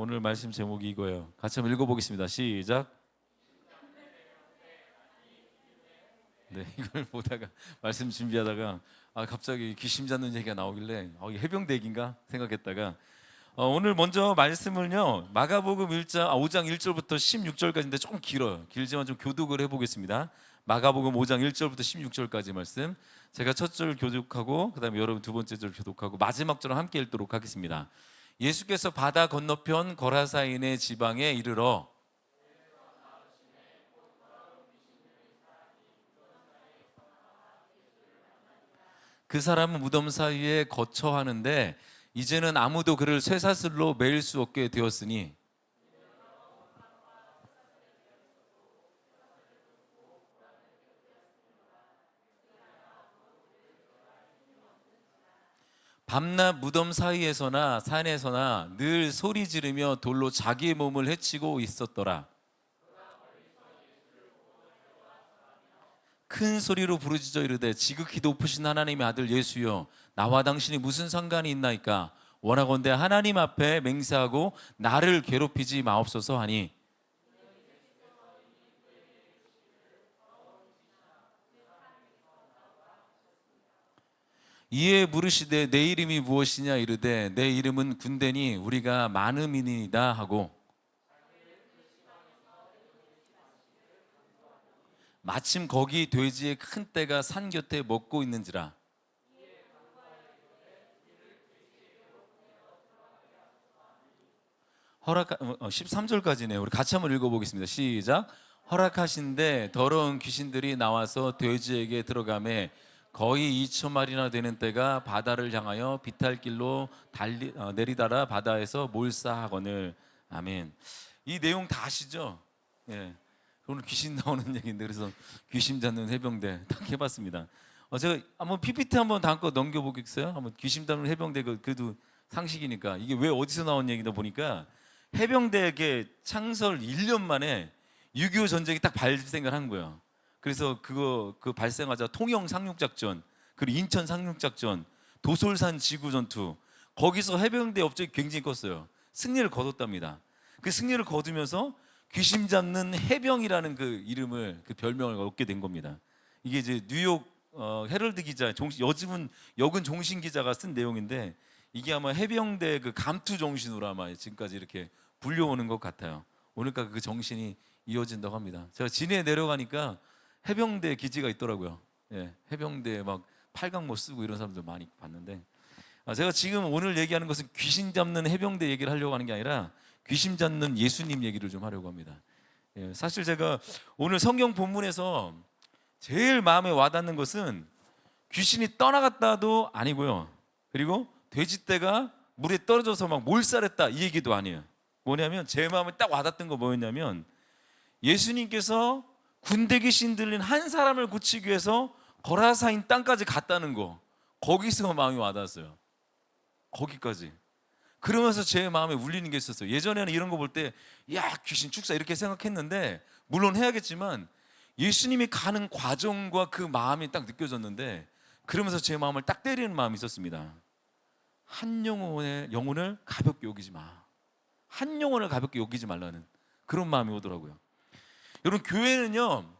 오늘 말씀 제목이 이거예요. 같이 한번 읽어보겠습니다. 시작. 네, 이걸 보다가 말씀 준비하다가 갑자기 귀신 잡는 얘기가 나오길래 이게 해병대 얘기인가 생각했다가 오늘 먼저 말씀을요 마가복음 5장 1절부터 16절까지인데 조금 길어요. 길지만 좀 교독을 해보겠습니다. 마가복음 5장 1절부터 16절까지 말씀 제가 첫 절 교독하고 그 다음에 여러분 두 번째 절 교독하고 마지막 절을 함께 읽도록 하겠습니다. 예수께서 바다 건너편 거라사인의 지방에 이르러 그 사람은 무덤 사이에 거처하는데 이제는 아무도 그를 쇠사슬로 매일 수 없게 되었으니 밤낮 무덤 사이에서나 산에서나 늘 소리 지르며 돌로 자기의 몸을 해치고 있었더라. 큰 소리로 부르짖어 이르되 지극히 높으신 하나님의 아들 예수여 나와 당신이 무슨 상관이 있나이까 원하건대 하나님 앞에 맹세하고 나를 괴롭히지 마옵소서 하니 이에 물으시되 내 이름이 무엇이냐 이르되 내 이름은 군대니 우리가 많음이니이다 하고 마침 거기 돼지의 큰 떼가 산 곁에 먹고 있는지라 13절까지네요. 우리 같이 한번 읽어보겠습니다. 시작. 허락하신데 더러운 귀신들이 나와서 돼지에게 들어가매 거의 2,000마리나 되는 떼가 바다를 향하여 비탈길로 내리달아 바다에서 몰사하거늘. 아멘. 이 내용 다 아시죠? 예. 오늘 귀신 나오는 얘기인데 그래서 귀신 잡는 해병대 딱 해봤습니다. 제가 한번 PPT 한번 다음 거 넘겨보겠어요? 한번 귀신 잡는 해병대 그래도 상식이니까 이게 왜 어디서 나온 얘기다 보니까 해병대에게 창설 1년 만에 6.25 전쟁이 딱 발생을 한 거예요. 그래서 그 발생하자 통영 상륙작전, 그리고 인천 상륙작전, 도솔산 지구전투 거기서 해병대 업적이 굉장히 컸어요. 승리를 거뒀답니다. 그 승리를 거두면서 귀신 잡는 해병이라는 그 이름을 그 별명을 얻게 된 겁니다. 이게 이제 뉴욕 헤럴드 기자, 요즘은 여근 종신 기자가 쓴 내용인데 이게 아마 해병대 그 감투 정신으로 아마 지금까지 이렇게 불려오는 것 같아요. 오늘까지 그 정신이 이어진다고 합니다. 제가 진해에 내려가니까 해병대 기지가 있더라고요. 예, 해병대 막 팔강모 쓰고 이런 사람들 많이 봤는데 제가 지금 오늘 얘기하는 것은 귀신 잡는 해병대 얘기를 하려고 하는 게 아니라 귀신 잡는 예수님 얘기를 좀 하려고 합니다. 예, 사실 제가 오늘 성경 본문에서 제일 마음에 와닿는 것은 귀신이 떠나갔다도 아니고요. 그리고 돼지떼가 물에 떨어져서 막 몰살했다 이 얘기도 아니에요. 뭐냐면 제 마음에 딱 와닿던 거 뭐였냐면 예수님께서 군대 귀신 들린 한 사람을 고치기 위해서 거라사인 땅까지 갔다는 거 거기서 마음이 와닿았어요. 거기까지. 그러면서 제 마음에 울리는 게 있었어요. 예전에는 이런 거 볼 때 야 귀신 축사 이렇게 생각했는데 물론 해야겠지만 예수님이 가는 과정과 그 마음이 딱 느껴졌는데 그러면서 제 마음을 딱 때리는 마음이 있었습니다. 한 영혼을 가볍게 여기지 마. 한 영혼을 가볍게 여기지 말라는 그런 마음이 오더라고요. 여러분 교회는요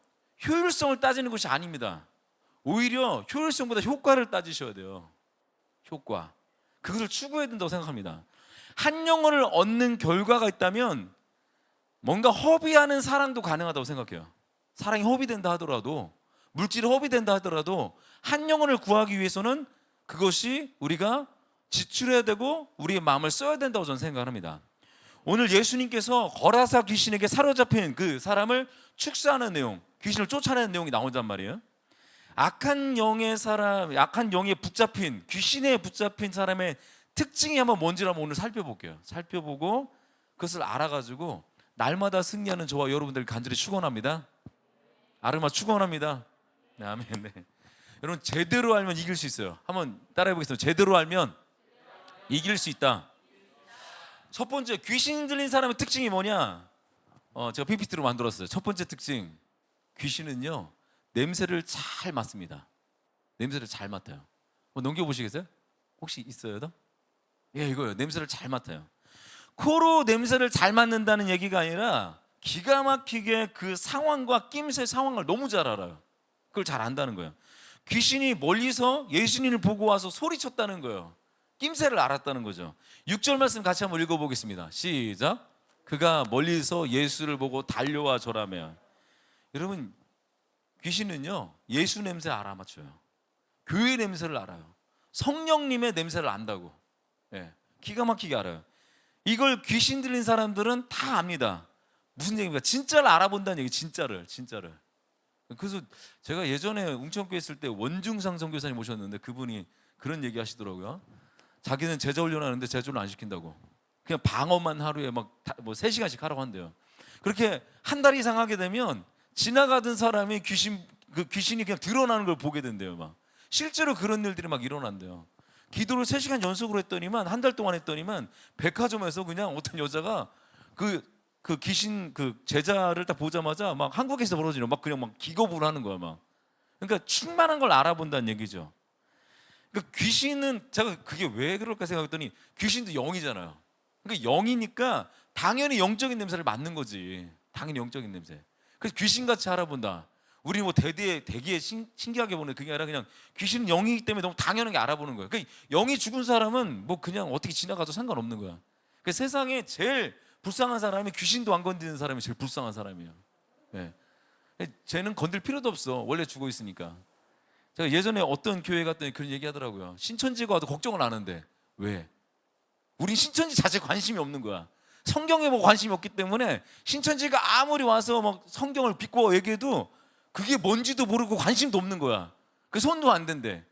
효율성을 따지는 것이 아닙니다. 오히려 효율성보다 효과를 따지셔야 돼요. 효과. 그것을 추구해야 된다고 생각합니다. 한 영혼을 얻는 결과가 있다면 뭔가 허비하는 사랑도 가능하다고 생각해요. 사랑이 허비된다 하더라도 물질이 허비된다 하더라도 한 영혼을 구하기 위해서는 그것이 우리가 지출해야 되고 우리의 마음을 써야 된다고 저는 생각합니다. 오늘 예수님께서 거라사 귀신에게 사로잡힌 그 사람을 축사하는 내용, 귀신을 쫓아내는 내용이 나온단 말이에요. 악한 영에 붙잡힌 귀신에 붙잡힌 사람의 특징이 한번 뭔지를 한번 오늘 살펴볼게요. 살펴보고 그것을 알아가지고 날마다 승리하는 저와 여러분들 간절히 축원합니다. 아르마 축원합니다. 네, 아멘. 네. 여러분 제대로 알면 이길 수 있어요. 한번 따라해 보겠습니다. 제대로 알면 이길 수 있다. 첫 번째 귀신 들린 사람의 특징이 뭐냐? 제가 PPT로 만들었어요. 첫 번째 특징 귀신은요 냄새를 잘 맡습니다. 냄새를 잘 맡아요. 넘겨보시겠어요? 혹시 있어요? 더? 예, 이거요. 냄새를 잘 맡아요. 코로 냄새를 잘 맡는다는 얘기가 아니라 기가 막히게 그 상황과 낌새 상황을 너무 잘 알아요. 그걸 잘 안다는 거예요. 귀신이 멀리서 예수님을 보고 와서 소리쳤다는 거예요. 낌새를 알았다는 거죠. 6절 말씀 같이 한번 읽어보겠습니다. 시작. 그가 멀리서 예수를 보고 달려와 절하며. 여러분, 귀신은요 예수 냄새 알아맞혀요. 교회 냄새를 알아요. 성령님의 냄새를 안다고. 예, 기가 막히게 알아요. 이걸 귀신 들린 사람들은 다 압니다. 무슨 얘기입니까? 진짜를 알아본다는 얘기. 진짜를. 그래서 제가 예전에 웅천교회 있을 때 원중상 선교사님 모셨는데 그분이 그런 얘기 하시더라고요. 자기는 제자 훈련하는데 제자훈련 안 시킨다고. 그냥 방어만 하루에 막 뭐 3시간씩 하라고 한대요. 그렇게 한 달 이상 하게 되면 지나가던 사람이 귀신이 그냥 드러나는 걸 보게 된대요. 막 실제로 그런 일들이 막 일어난대요. 기도를 3시간 연속으로 했더니만 한 달 동안 했더니만 백화점에서 그냥 어떤 여자가 그 귀신 그 제자를 딱 보자마자 막 한국에서 벌어지는 막 그냥 막 기겁을 하는 거야 막. 그러니까 충만한 걸 알아본다는 얘기죠. 그러니까 귀신은 제가 그게 왜 그럴까 생각했더니 귀신도 영이잖아요. 그러니까 영이니까 당연히 영적인 냄새를 맡는 거지. 당연히 영적인 냄새. 그래서 귀신같이 알아본다. 우리 뭐 대기에 신기하게 보는 그게 아니라 그냥 귀신은 영이기 때문에 너무 당연하게 알아보는 거예요. 그러니까 영이 죽은 사람은 뭐 그냥 어떻게 지나가도 상관없는 거야. 그러니까 세상에 제일 불쌍한 사람이 귀신도 안 건드리는 사람이 제일 불쌍한 사람이에요. 네. 쟤는 건들 필요도 없어. 원래 죽어 있으니까. 제가 예전에 어떤 교회 갔더니 그런 얘기 하더라고요. 신천지가 와도 걱정을 안 하는데. 왜? 우린 신천지 자체에 관심이 없는 거야. 성경에 뭐 관심이 없기 때문에 신천지가 아무리 와서 막 성경을 비꼬 얘기해도 그게 뭔지도 모르고 관심도 없는 거야. 그 손도 안 댄대.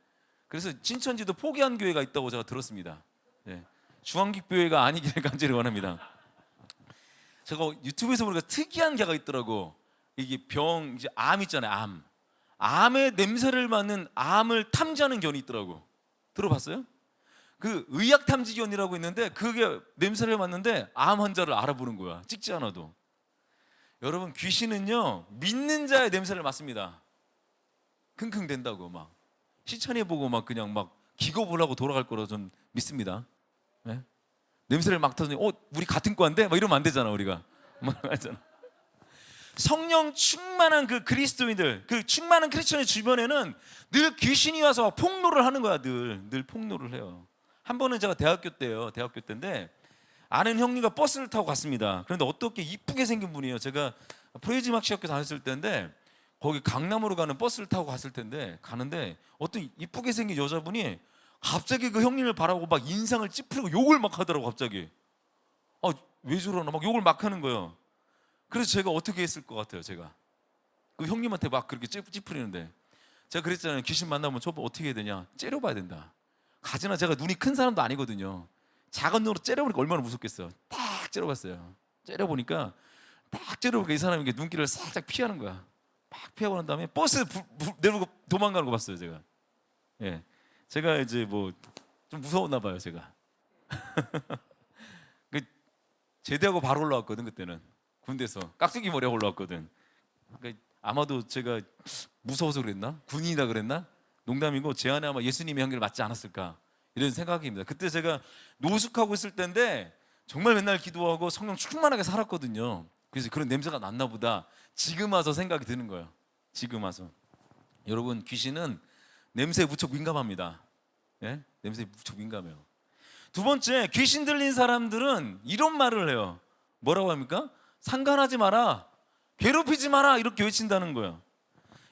그래서 신천지도 포기한 교회가 있다고 제가 들었습니다. 네. 중앙기교회가 아니기를 간절히 원합니다. 제가 유튜브에서 보니까 특이한 개가 있더라고. 이게 이제 암 있잖아요. 암의 냄새를 맡는 암을 탐지하는 견이 있더라고. 들어봤어요? 그 의학 탐지견이라고 있는데 그게 냄새를 맡는데 암 환자를 알아보는 거야. 찍지 않아도. 여러분, 귀신은요 믿는 자의 냄새를 맡습니다. 킁킁 된다고 막 시천해 보고 막 그냥 막 기겁을 하고 돌아갈 거라 좀 믿습니다. 네? 냄새를 맡더니 우리 같은 과인데 막 이러면 안 되잖아. 우리가 성령 충만한 그 그리스도인들, 그 충만한 크리스천의 주변에는 늘 귀신이 와서 폭로를 하는 거야. 늘 폭로를 해요. 한 번은 제가 대학교 때인데 아는 형님과 버스를 타고 갔습니다. 그런데 어떻게 이쁘게 생긴 분이에요. 제가 프레이즈마치 학교 다녔을 때인데 거기 강남으로 가는 버스를 타고 갔을 텐데 가는데 어떤 이쁘게 생긴 여자분이 갑자기 그 형님을 바라보고 막 인상을 찌푸리고 욕을 막 하더라고. 갑자기 왜 저러나 막 욕을 막 하는 거예요. 그래서 제가 어떻게 했을 것 같아요. 제가 그 형님한테 막 그렇게 찌푸리는데 제가 그랬잖아요. 귀신 만나면 저거 어떻게 해야 되냐. 째려봐야 된다. 가지나 제가 눈이 큰 사람도 아니거든요. 작은 눈으로 째려보니까 얼마나 무섭겠어요. 딱 째려봤어요. 째려보니까 이 사람이 눈길을 살짝 피하는 거야. 막 피하고 난 다음에 버스 내리고 도망가는 거 봤어요. 제가. 예, 제가 이제 뭐 좀 무서웠나 봐요. 제가. 제대하고 바로 올라왔거든. 그때는 군대에서 깍두기 머리하고 올라왔거든. 그러니까 아마도 제가 무서워서 그랬나? 군인이다 그랬나? 농담이고 제 안에 아마 예수님의 향기를 맡지 않았을까 이런 생각입니다. 그때 제가 노숙하고 있을 때인데 정말 맨날 기도하고 성령 충만하게 살았거든요. 그래서 그런 냄새가 났나 보다. 지금 와서 생각이 드는 거예요. 지금 와서. 여러분, 귀신은 냄새에 무척 민감합니다. 예? 냄새에 무척 민감해요. 두 번째, 귀신 들린 사람들은 이런 말을 해요. 뭐라고 합니까? 상관하지 마라, 괴롭히지 마라, 이렇게 외친다는 거예요.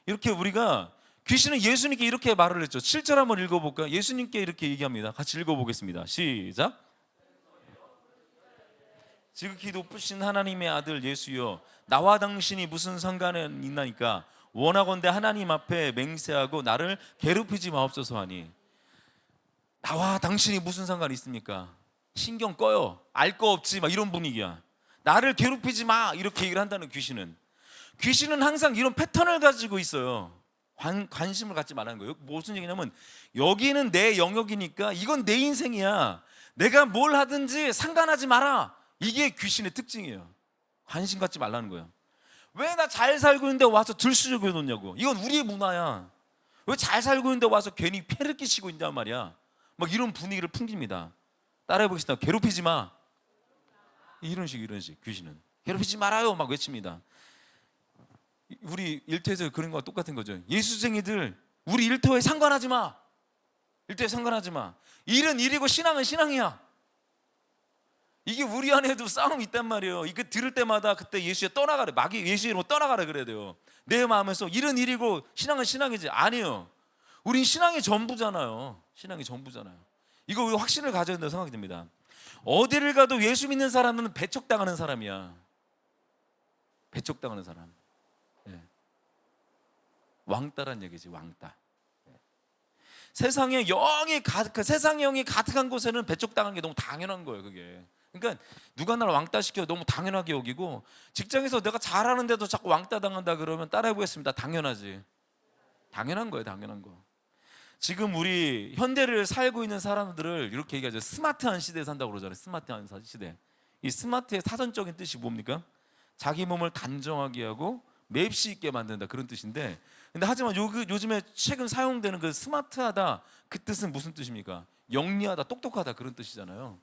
이렇게 우리가 귀신은 예수님께 이렇게 말을 했죠. 7절 한번 읽어볼까요? 예수님께 이렇게 얘기합니다. 같이 읽어보겠습니다. 시작. 지극히 높으신 하나님의 아들 예수여, 나와 당신이 무슨 상관이 있나니까 원하건대 하나님 앞에 맹세하고 나를 괴롭히지 마옵소서 하니. 나와 당신이 무슨 상관이 있습니까? 신경 꺼요. 알 거 없지 막 이런 분위기야. 나를 괴롭히지 마 이렇게 얘기를 한다는 귀신은 항상 이런 패턴을 가지고 있어요. 관심을 갖지 말라는 거예요. 무슨 얘기냐면 여기는 내 영역이니까 이건 내 인생이야. 내가 뭘 하든지 상관하지 마라. 이게 귀신의 특징이에요. 관심 갖지 말라는 거예요. 왜 나 잘 살고 있는데 와서 들쑤적여 놓냐고. 이건 우리의 문화야. 왜 잘 살고 있는데 와서 괜히 폐를 끼치고 있냔 말이야. 막 이런 분위기를 풍깁니다. 따라해 보겠습니다. 괴롭히지 마. 이런 식 귀신은 괴롭히지 말아요 막 외칩니다. 우리 일터에서 그런 거와 똑같은 거죠. 예수쟁이들 우리 일터에 상관하지 마. 일터에 상관하지 마. 일은 일이고 신앙은 신앙이야. 이게 우리 안에도 싸움이 있단 말이에요. 이거 들을 때마다 그때 예수에 떠나가래. 마귀 예수 이름으로 떠나가라 그래야 돼요. 내 마음에서 일은 일이고 신앙은 신앙이지. 아니에요. 우린 신앙이 전부잖아요. 신앙이 전부잖아요. 이거 확신을 가져야 된다고 생각이 듭니다. 어디를 가도 예수 믿는 사람은 배척당하는 사람이야. 배척당하는 사람. 예. 왕따란 얘기지. 왕따. 예. 세상에 영이 가득한 곳에는 배척당하는 게 너무 당연한 거예요. 그게. 그러니까 누가 나를 왕따 시켜 너무 당연하게 여기고, 직장에서 내가 잘하는데도 자꾸 왕따 당한다 그러면 따라해보겠습니다. 당연하지. 당연한 거예요. 당연한 거. 지금 우리 현대를 살고 있는 사람들을 이렇게 얘기하죠. 스마트한 시대에 산다고 그러잖아요. 스마트한 시대. 이 스마트의 사전적인 뜻이 뭡니까? 자기 몸을 단정하게 하고 맵시 있게 만든다, 그런 뜻인데, 근데 하지만 요즘에 최근 사용되는 그 스마트하다, 그 뜻은 무슨 뜻입니까? 영리하다, 똑똑하다, 그런 뜻이잖아요.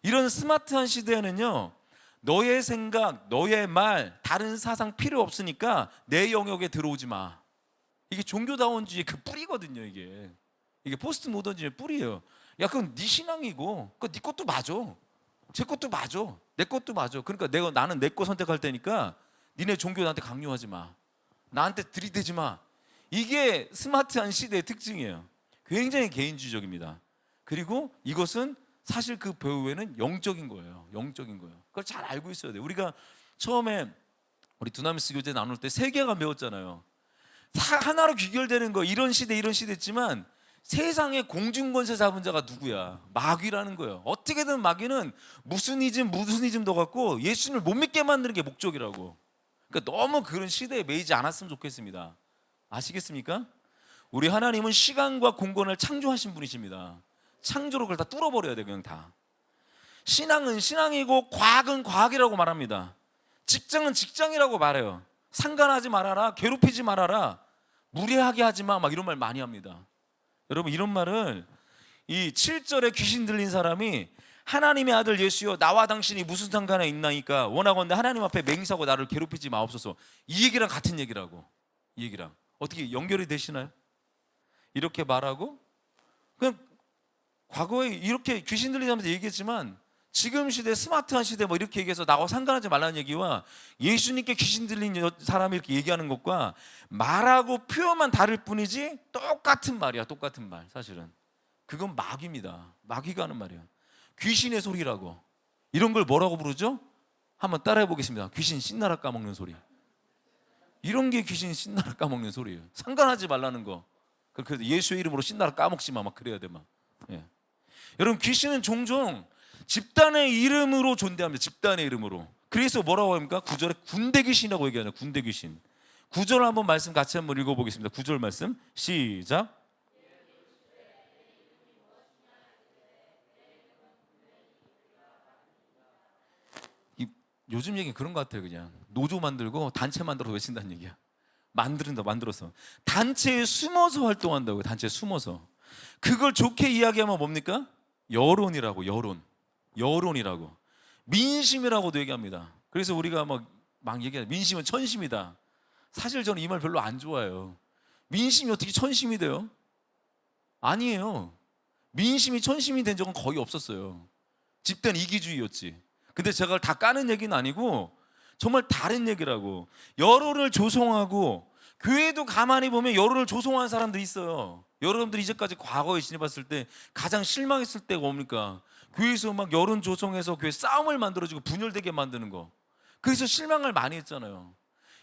이런 스마트한 시대에는요, 너의 생각, 너의 말, 다른 사상 필요 없으니까 내 영역에 들어오지 마. 이게 종교다원주의의 그 뿌리거든요. 이게 포스트 모더니즘의 뿌리예요. 야, 그건 네 신앙이고, 그건 네 것도 맞아, 제 것도 맞아, 내 것도 맞아. 그러니까 나는 내 거 선택할 테니까 니네 종교 나한테 강요하지 마, 나한테 들이대지 마. 이게 스마트한 시대의 특징이에요. 굉장히 개인주의적입니다. 그리고 이것은 사실 그 배후에는 영적인 거예요. 영적인 거예요. 그걸 잘 알고 있어야 돼요. 우리가 처음에 우리 두나미스 교제 나눌 때 세계관 배웠잖아요. 하나로 귀결되는 거. 이런 시대지만 세상의 공중권세 잡은 자가 누구야? 마귀라는 거예요. 어떻게든 마귀는 무슨 이즘도 갖고 예수님을 못 믿게 만드는 게 목적이라고. 그러니까 너무 그런 시대에 매이지 않았으면 좋겠습니다. 아시겠습니까? 우리 하나님은 시간과 공간을 창조하신 분이십니다. 창조로 그걸 다 뚫어버려야 돼. 그냥 다. 신앙은 신앙이고 과학은 과학이라고 말합니다. 직장은 직장이라고 말해요. 상관하지 말아라, 괴롭히지 말아라, 무례하게 하지 마, 막 이런 말 많이 합니다. 여러분, 이런 말을 이 7절에 귀신 들린 사람이 하나님의 아들 예수여 나와 당신이 무슨 상관에 있나이까 원하건대 하나님 앞에 맹세하고 나를 괴롭히지 마옵소서. 이 얘기랑 같은 얘기라고. 이 얘기랑 어떻게 연결이 되시나요? 이렇게 말하고, 그냥 과거에 이렇게 귀신 들리자면서 얘기했지만 지금 시대 스마트한 시대 뭐 이렇게 얘기해서 나하고 상관하지 말라는 얘기와 예수님께 귀신 들린 사람이 이렇게 얘기하는 것과 말하고 표현만 다를 뿐이지 똑같은 말이야. 똑같은 말. 사실은 그건 마귀입니다. 마귀가 하는 말이야. 귀신의 소리라고. 이런 걸 뭐라고 부르죠? 한번 따라해 보겠습니다. 귀신 신나라 까먹는 소리. 이런 게 귀신 신나라 까먹는 소리예요. 상관하지 말라는 거. 그래서 예수의 이름으로 신나라 까먹지 마, 막 그래야 돼 막. 예. 여러분, 귀신은 종종 집단의 이름으로 존재합니다. 집단의 이름으로. 그래서 뭐라고 합니까? 9절에 군대 귀신이라고 얘기하잖아요. 군대 귀신. 9절 한번 말씀 같이 한번 읽어보겠습니다. 9절 말씀 시작. 요즘 얘기는 그런 것 같아요. 그냥 노조 만들고 단체 만들어서 외친다는 얘기야. 만들어서 단체에 숨어서 활동한다고요. 단체에 숨어서. 그걸 좋게 이야기하면 뭡니까? 여론이라고. 여론이라고. 민심이라고도 얘기합니다. 그래서 우리가 막 얘기하는 민심은 천심이다. 사실 저는 이 말 별로 안 좋아해요. 민심이 어떻게 천심이 돼요? 아니에요. 민심이 천심이 된 적은 거의 없었어요. 집단 이기주의였지. 근데 제가 그걸 다 까는 얘기는 아니고 정말 다른 얘기라고. 여론을 조성하고, 교회도 가만히 보면 여론을 조성하는 사람들이 있어요. 여러분들이 이제까지 과거에 지내봤을 때 가장 실망했을 때가 뭡니까? 교회에서 막 여론 조성해서 교회 싸움을 만들어주고 분열되게 만드는 거. 그래서 실망을 많이 했잖아요.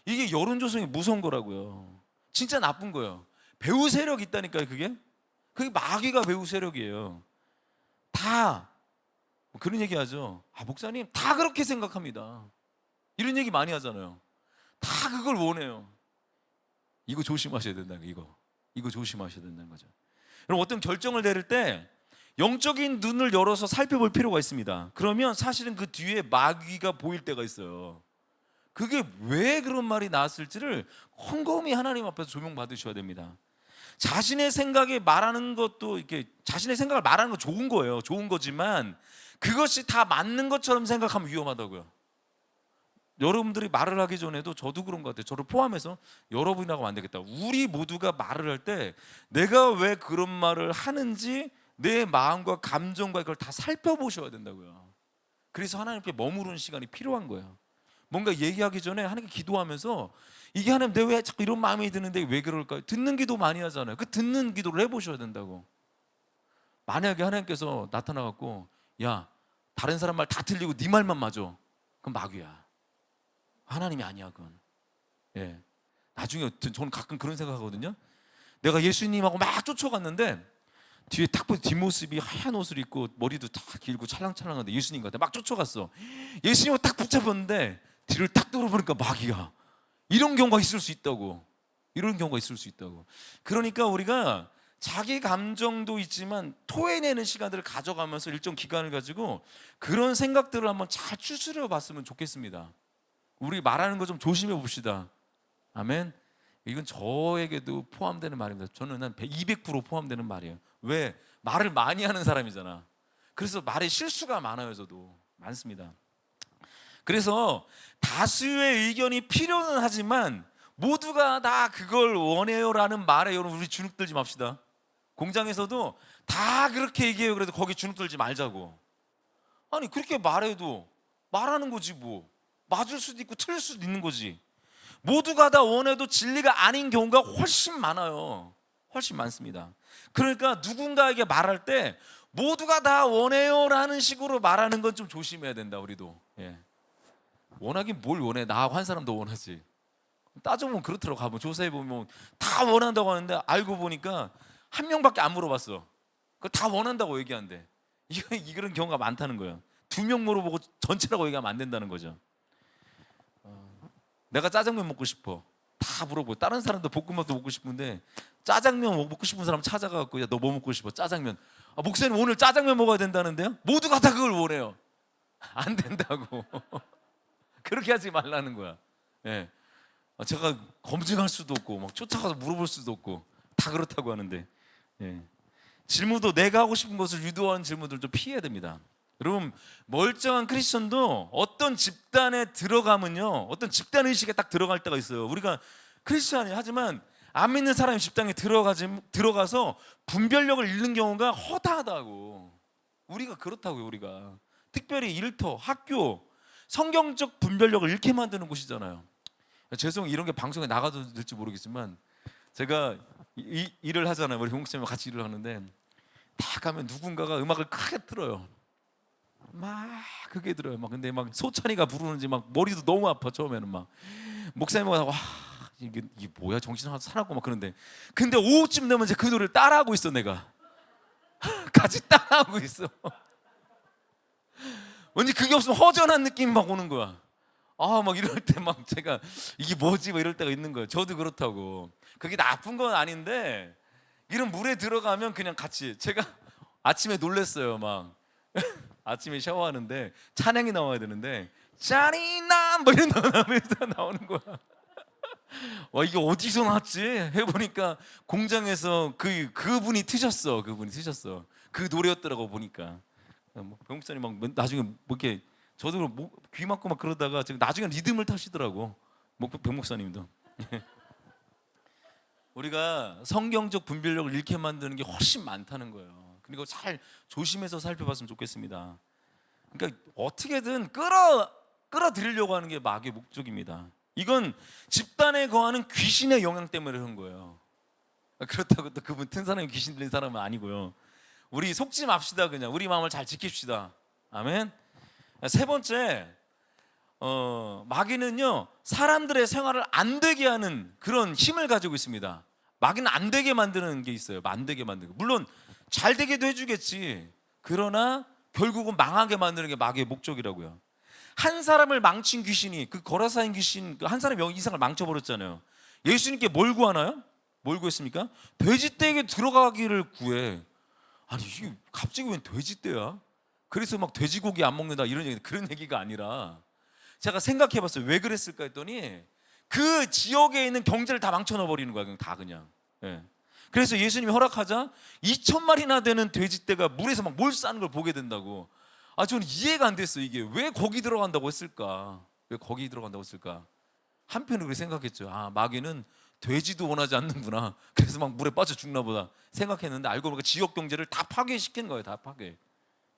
이게 여론 조성이 무서운 거라고요. 진짜 나쁜 거예요. 배후 세력이 있다니까요. 그게 마귀가 배후 세력이에요. 다 그런 얘기 하죠. 목사님 다 그렇게 생각합니다. 이런 얘기 많이 하잖아요. 다 그걸 원해요. 이거 조심하셔야 된다는 거. 이거 조심하셔야 된다는 거죠. 여러분, 어떤 결정을 내릴 때 영적인 눈을 열어서 살펴볼 필요가 있습니다. 그러면 사실은 그 뒤에 마귀가 보일 때가 있어요. 그게 왜 그런 말이 나왔을지를 곰곰이 하나님 앞에서 조명받으셔야 됩니다. 자신의 생각에 말하는 것도, 이렇게 자신의 생각을 말하는 건 좋은 거예요. 좋은 거지만 그것이 다 맞는 것처럼 생각하면 위험하다고요. 여러분들이 말을 하기 전에도 저도 그런 것 같아요. 저를 포함해서 여러분이라고 하면 안 되겠다. 우리 모두가 말을 할 때 내가 왜 그런 말을 하는지 내 마음과 감정과 이걸 다 살펴보셔야 된다고요. 그래서 하나님께 머무르는 시간이 필요한 거예요. 뭔가 얘기하기 전에 하나님께 기도하면서 이게 하나님 내가 왜 자꾸 이런 마음이 드는데 왜 그럴까요? 듣는 기도 많이 하잖아요. 그 듣는 기도를 해보셔야 된다고. 만약에 하나님께서 나타나갖고 야 다른 사람 말 다 틀리고 네 말만 맞아, 그럼 마귀야. 하나님이 아니야 그건. 예. 나중에 저는 가끔 그런 생각하거든요. 내가 예수님하고 막 쫓아갔는데 뒤에 딱 보니 뒷모습이 하얀 옷을 입고 머리도 다 길고 찰랑찰랑한데 예수님 같아. 막 쫓아갔어. 예수님을 딱 붙잡았는데 뒤를 딱 돌아보니까 마귀야. 이런 경우가 있을 수 있다고. 이런 경우가 있을 수 있다고. 그러니까 우리가 자기 감정도 있지만 토해내는 시간들을 가져가면서 일정 기간을 가지고 그런 생각들을 한번 잘 추스려 봤으면 좋겠습니다. 우리 말하는 거 좀 조심해 봅시다. 아멘. 이건 저에게도 포함되는 말입니다. 저는 한 200% 포함되는 말이에요. 왜? 말을 많이 하는 사람이잖아. 그래서 말에 실수가 많아요. 저도 많습니다. 그래서 다수의 의견이 필요는 하지만 모두가 다 그걸 원해요라는 말에 여러분 우리 주눅들지 맙시다. 공장에서도 다 그렇게 얘기해요. 그래도 거기 주눅들지 말자고. 아니 그렇게 말해도 말하는 거지 뭐. 맞을 수도 있고 틀릴 수도 있는 거지. 모두가 다 원해도 진리가 아닌 경우가 훨씬 많아요. 훨씬 많습니다. 그러니까 누군가에게 말할 때 모두가 다 원해요라는 식으로 말하는 건 좀 조심해야 된다. 우리도. 예. 원하긴 뭘 원해? 나하고 한 사람도 원하지. 따져보면 그렇더라고. 가면 조사해보면 다 원한다고 하는데 알고 보니까 한 명밖에 안 물어봤어. 그거 다 원한다고 얘기한대. 이런 경우가 많다는 거예요. 2명 물어보고 전체라고 얘기하면 안 된다는 거죠. 내가 짜장면 먹고 싶어. 다 물어보고 다른 사람도 볶음밥도 먹고 싶은데 짜장면 먹고 싶은 사람 찾아가고 야 너 뭐 먹고 싶어? 짜장면. 아, 목사님 오늘 짜장면 먹어야 된다는데요? 모두가 다 그걸 원해요. 안 된다고. 그렇게 하지 말라는 거야. 예. 제가 검증할 수도 없고 막 쫓아가서 물어볼 수도 없고 다 그렇다고 하는데 예. 질문도 내가 하고 싶은 것을 유도하는 질문들 좀 피해야 됩니다. 여러분 멀쩡한 크리스천도 어떤 집단에 들어가면요 어떤 집단 의식에 딱 들어갈 때가 있어요. 우리가 크리스천이 하지만 안 믿는 사람이 집단에 들어가서 분별력을 잃는 경우가 허다하다고. 우리가 그렇다고요. 우리가 특별히 일터, 학교 성경적 분별력을 잃게 만드는 곳이잖아요. 죄송해요. 이런 게 방송에 나가도 될지 모르겠지만 제가 일을 하잖아요. 우리 홍국쌤과 같이 일을 하는데 딱 가면 누군가가 음악을 크게 틀어요. 막 크게 들어요. 막 근데 막 소찬이가 부르는지 막 머리도 너무 아파. 처음에는 막 목사님과 와 이게 뭐야 정신 하나 사놨고 막 그런데 근데 오후쯤 되면 이제 그 노래를 따라하고 있어. 내가 같이 따라하고 있어. 왠지 그게 없으면 허전한 느낌이 막 오는 거야. 아 막 이럴 때 막 제가 이게 뭐지 막 이럴 때가 있는 거예요. 저도 그렇다고. 그게 나쁜 건 아닌데 이런 물에 들어가면 그냥 같이 제가 아침에 놀랬어요. 막 아침에 샤워하는데 찬양이 나와야 되는데 짜리남 뭐 이런 거 나오는 거야. 와 이게 어디서 나왔지? 해보니까 공장에서 그분이 트셨어. 그분이 트셨어. 그 노래였더라고 보니까. 뭐 병목사님 막 나중에 뭐 이렇게 저도 귀 막고 막 그러다가 나중에 리듬을 타시더라고. 병목사님도. 우리가 성경적 분별력을 잃게 만드는 게 훨씬 많다는 거예요. 그리고 잘 조심해서 살펴봤으면 좋겠습니다. 그러니까 어떻게든 끌어들이려고 하는 게 마귀의 목적입니다. 이건 집단에 거하는 귀신의 영향 때문에 그런 거예요. 그렇다고 또 그분 튼 사람이 귀신 들린 사람은 아니고요. 우리 속지 맙시다. 그냥 우리 마음을 잘 지킵시다. 아멘. 세 번째, 마귀는요 사람들의 생활을 안 되게 하는 그런 힘을 가지고 있습니다. 마귀는 안 되게 만드는 게 있어요. 안 되게 만드는 거. 물론 잘 되게도 해주겠지. 그러나 결국은 망하게 만드는 게 마귀의 목적이라고요. 한 사람을 망친 귀신이 그 거라사인 귀신 한 사람의 이상을 망쳐버렸잖아요. 예수님께 뭘 구하나요? 뭘 구했습니까? 돼지떼에게 들어가기를 구해. 아니 이게 갑자기 웬 돼지떼야? 그래서 막 돼지고기 안 먹는다 이런 얘기 그런 얘기가 아니라 제가 생각해봤어요. 왜 그랬을까 했더니 그 지역에 있는 경제를 다 망쳐넣어버리는 거야. 그냥 다 그냥. 예. 그래서 예수님이 허락하자 2,000마리나 되는 돼지떼가 물에서 막 뭘 싸는 걸 보게 된다고. 저는 이해가 안 됐어요. 이게 왜 거기 들어간다고 했을까? 왜 거기 들어간다고 했을까? 한편으로 그렇게 생각했죠. 마귀는 돼지도 원하지 않는구나. 그래서 막 물에 빠져 죽나 보다 생각했는데, 알고 보니까 지역 경제를 다 파괴시킨 거예요. 다 파괴.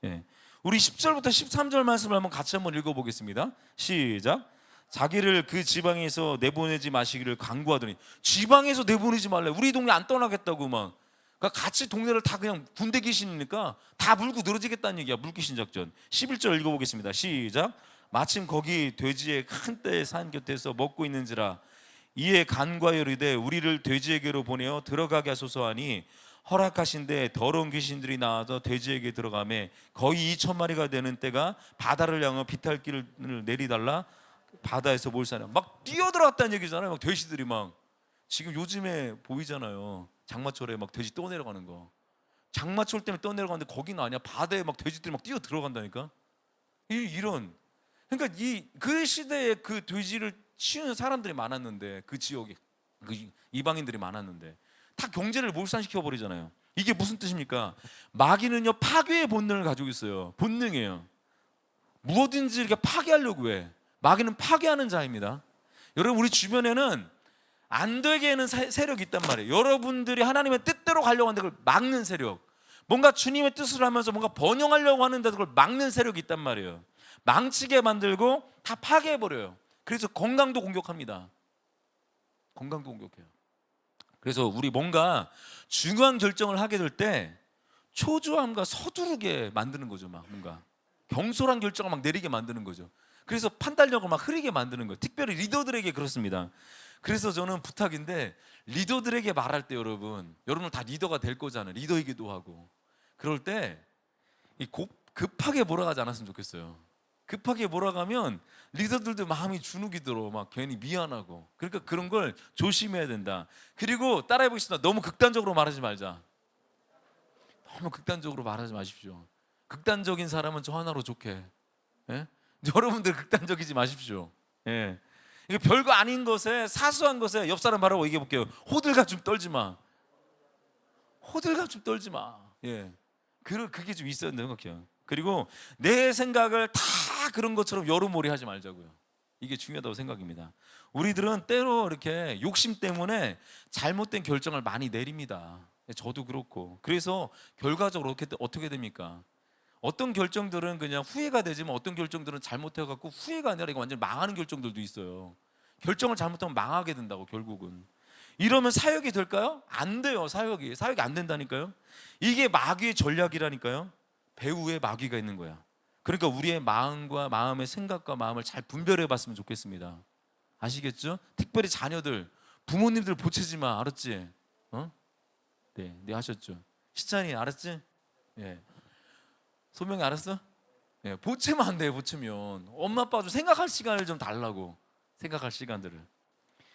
예. 우리 10절부터 13절 말씀을 한번 같이 한번 읽어보겠습니다. 시작. 자기를 그 지방에서 내보내지 마시기를 간구하더니, 지방에서 내보내지 말래. 우리 동네 안 떠나겠다고 막. 그러니까 같이 동네를 다 그냥 군대 귀신이니까 다 물고 늘어지겠다는 얘기야. 물귀신 작전. 11절 읽어보겠습니다. 시작. 마침 거기 돼지의 큰 떼 산 곁에서 먹고 있는지라 이에 간과하여 이르되 우리를 돼지에게로 보내어 들어가게 하소서 하니, 허락하신데 더러운 귀신들이 나와서 돼지에게 들어가매 거의 2,000마리가 되는 떼가 바다를 향해 비탈길을 내리달라 바다에서 몰사냐. 막 뛰어들어갔다는 얘기잖아요. 막 돼지들이 막. 지금 요즘에 보이잖아요. 장마철에 막 돼지 떠내려가는 거. 장마철 때문에 떠내려가는데 거기는 아니야. 바다에 막 돼지들이 막 뛰어 들어간다니까. 이런. 그러니까 그 시대에 그 돼지를 치우는 사람들이 많았는데, 그 지역에 그 이방인들이 많았는데 다 경제를 몰산시켜 버리잖아요. 이게 무슨 뜻입니까? 마귀는요, 파괴의 본능을 가지고 있어요. 본능이에요. 무엇든지 이렇게 파괴하려고 해. 마귀는 파괴하는 자입니다. 여러분, 우리 주변에는 안 되게 하는 세력이 있단 말이에요. 여러분들이 하나님의 뜻대로 가려고 하는데 그걸 막는 세력, 뭔가 주님의 뜻을 하면서 뭔가 번영하려고 하는데 그걸 막는 세력이 있단 말이에요. 망치게 만들고 다 파괴해버려요. 그래서 건강도 공격합니다. 건강도 공격해요. 그래서 우리 뭔가 중요한 결정을 하게 될 때 초조함과 서두르게 만드는 거죠. 막 뭔가 경솔한 결정을 막 내리게 만드는 거죠. 그래서 판단력을 막 흐리게 만드는 거예요. 특별히 리더들에게 그렇습니다. 그래서 저는 부탁인데, 리더들에게 말할 때 여러분 다 리더가 될 거잖아요. 리더이기도 하고. 그럴 때 급하게 몰아가지 않았으면 좋겠어요. 급하게 몰아가면 리더들도 마음이 주눅이 들어. 막 괜히 미안하고. 그러니까 그런 걸 조심해야 된다. 그리고 따라해 보겠습니다. 너무 극단적으로 말하지 말자. 너무 극단적으로 말하지 마십시오. 극단적인 사람은 저 하나로 좋게. 예? 여러분들 극단적이지 마십시오. 예. 이게 별거 아닌 것에, 사소한 것에 옆 사람 바라고 얘기해 볼게요. 호들갑 좀 떨지 마. 호들갑 좀 떨지 마. 예. 그게 좀 있어야 된다고 생각해요. 그리고 내 생각을 다 그런 것처럼 여루몰이 하지 말자고요. 이게 중요하다고 생각입니다. 우리들은 때로 이렇게 욕심 때문에 잘못된 결정을 많이 내립니다. 저도 그렇고. 그래서 결과적으로 어떻게 됩니까? 어떤 결정들은 그냥 후회가 되지만 어떤 결정들은 잘못해갖고 후회가 아니라 이거 완전 망하는 결정들도 있어요. 결정을 잘못하면 망하게 된다고. 결국은 이러면 사역이 될까요? 안 돼요. 사역이 안 된다니까요. 이게 마귀의 전략이라니까요. 배후에 마귀가 있는 거야. 그러니까 우리의 마음과 마음의 생각과 마음을 잘 분별해 봤으면 좋겠습니다. 아시겠죠? 특별히 자녀들, 부모님들 보채지 마. 알았지? 네 하셨죠? 시찬이 알았지? 예. 소명이 알았어? 예, 보채면 안 돼요. 보채면 엄마 아빠 좀 생각할 시간을 좀 달라고. 생각할 시간들을.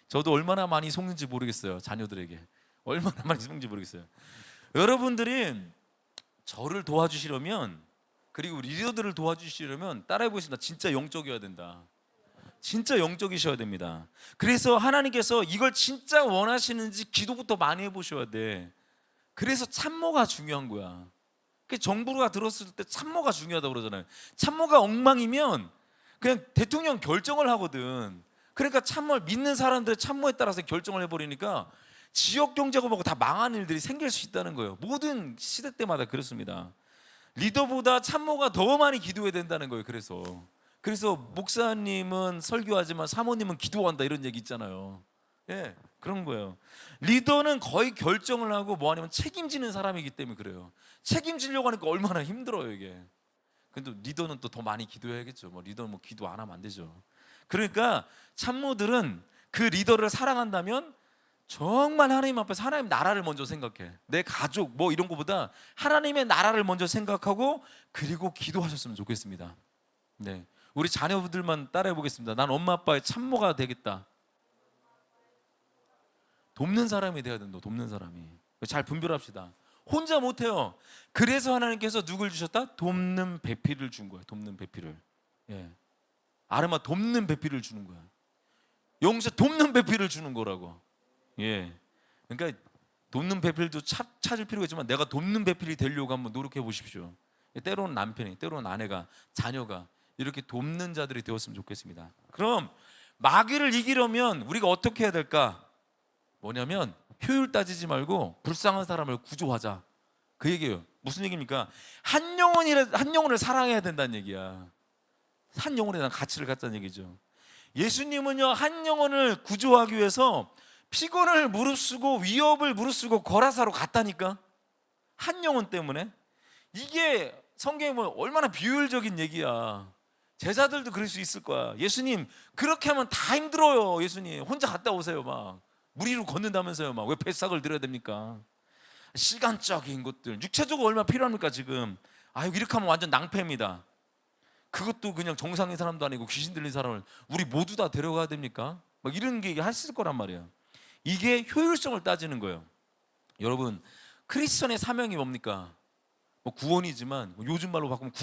저도 얼마나 많이 속는지 모르겠어요. 자녀들에게 얼마나 많이 속는지 모르겠어요. 여러분들이 저를 도와주시려면, 그리고 리더들을 도와주시려면 따라해 보겠습니다. 진짜 영적이어야 된다. 진짜 영적이셔야 됩니다. 그래서 하나님께서 이걸 진짜 원하시는지 기도부터 많이 해보셔야 돼. 그래서 참모가 중요한 거야. 정부가 들었을 때 참모가 중요하다고 그러잖아요. 참모가 엉망이면 그냥 대통령 결정을 하거든. 그러니까 참모를 믿는 사람들의 참모에 따라서 결정을 해버리니까 지역 경제가 뭐고 다 망하는 일들이 생길 수 있다는 거예요. 모든 시대 때마다 그렇습니다. 리더보다 참모가 더 많이 기도해야 된다는 거예요. 그래서 목사님은 설교하지만 사모님은 기도한다, 이런 얘기 있잖아요. 예, 그런 거예요. 리더는 거의 결정을 하고 뭐 아니면 책임지는 사람이기 때문에 그래요. 책임지려고 하니까 얼마나 힘들어요 이게. 근데 리더는 또 더 많이 기도해야겠죠. 리더는 기도 안 하면 안 되죠. 그러니까 참모들은 그 리더를 사랑한다면 정말 하나님 앞에서 하나님 나라를 먼저 생각해. 내 가족 이런 거보다 하나님의 나라를 먼저 생각하고 그리고 기도하셨으면 좋겠습니다. 네, 우리 자녀들만 따라해 보겠습니다. 난 엄마 아빠의 참모가 되겠다. 돕는 사람이 돼야 된다. 돕는 사람이. 잘 분별합시다. 혼자 못해요. 그래서 하나님께서 누굴 주셨다? 돕는 배필을 준 거예요. 돕는 배필을. 예. 아르마 돕는 배필을 주는 거야. 영세 돕는 배필을 주는 거라고. 예. 그러니까 돕는 배필도 찾을 필요가 있지만 내가 돕는 배필이 되려고 한번 노력해 보십시오. 때로는 남편이, 때로는 아내가, 자녀가 이렇게 돕는 자들이 되었으면 좋겠습니다. 그럼 마귀를 이기려면 우리가 어떻게 해야 될까? 뭐냐면 효율 따지지 말고 불쌍한 사람을 구조하자, 그 얘기예요. 무슨 얘기입니까? 한 영혼을 사랑해야 된다는 얘기야. 한 영혼에 대한 가치를 갖자는 얘기죠. 예수님은요, 한 영혼을 구조하기 위해서 피곤을 무릅쓰고 위협을 무릅쓰고 거라사로 갔다니까. 한 영혼 때문에. 이게 성경에 보면 얼마나 비효율적인 얘기야. 제자들도 그럴 수 있을 거야. 예수님 그렇게 하면 다 힘들어요. 예수님 혼자 갔다 오세요. 막 물 위로 걷는다면서요. 막 왜 뱃삭을 들여야 됩니까? 시간적인 것들, 육체적으로 얼마나 필요합니까 지금? 아유, 이렇게 하면 완전 낭패입니다. 그것도 그냥 정상인 사람도 아니고 귀신 들린 사람을 우리 모두 다 데려가야 됩니까? 막 이런 게 했을 거란 말이에요. 이게 효율성을 따지는 거예요. 여러분, 크리스천의 사명이 뭡니까? 뭐 구원이지만 요즘 말로 바꾸면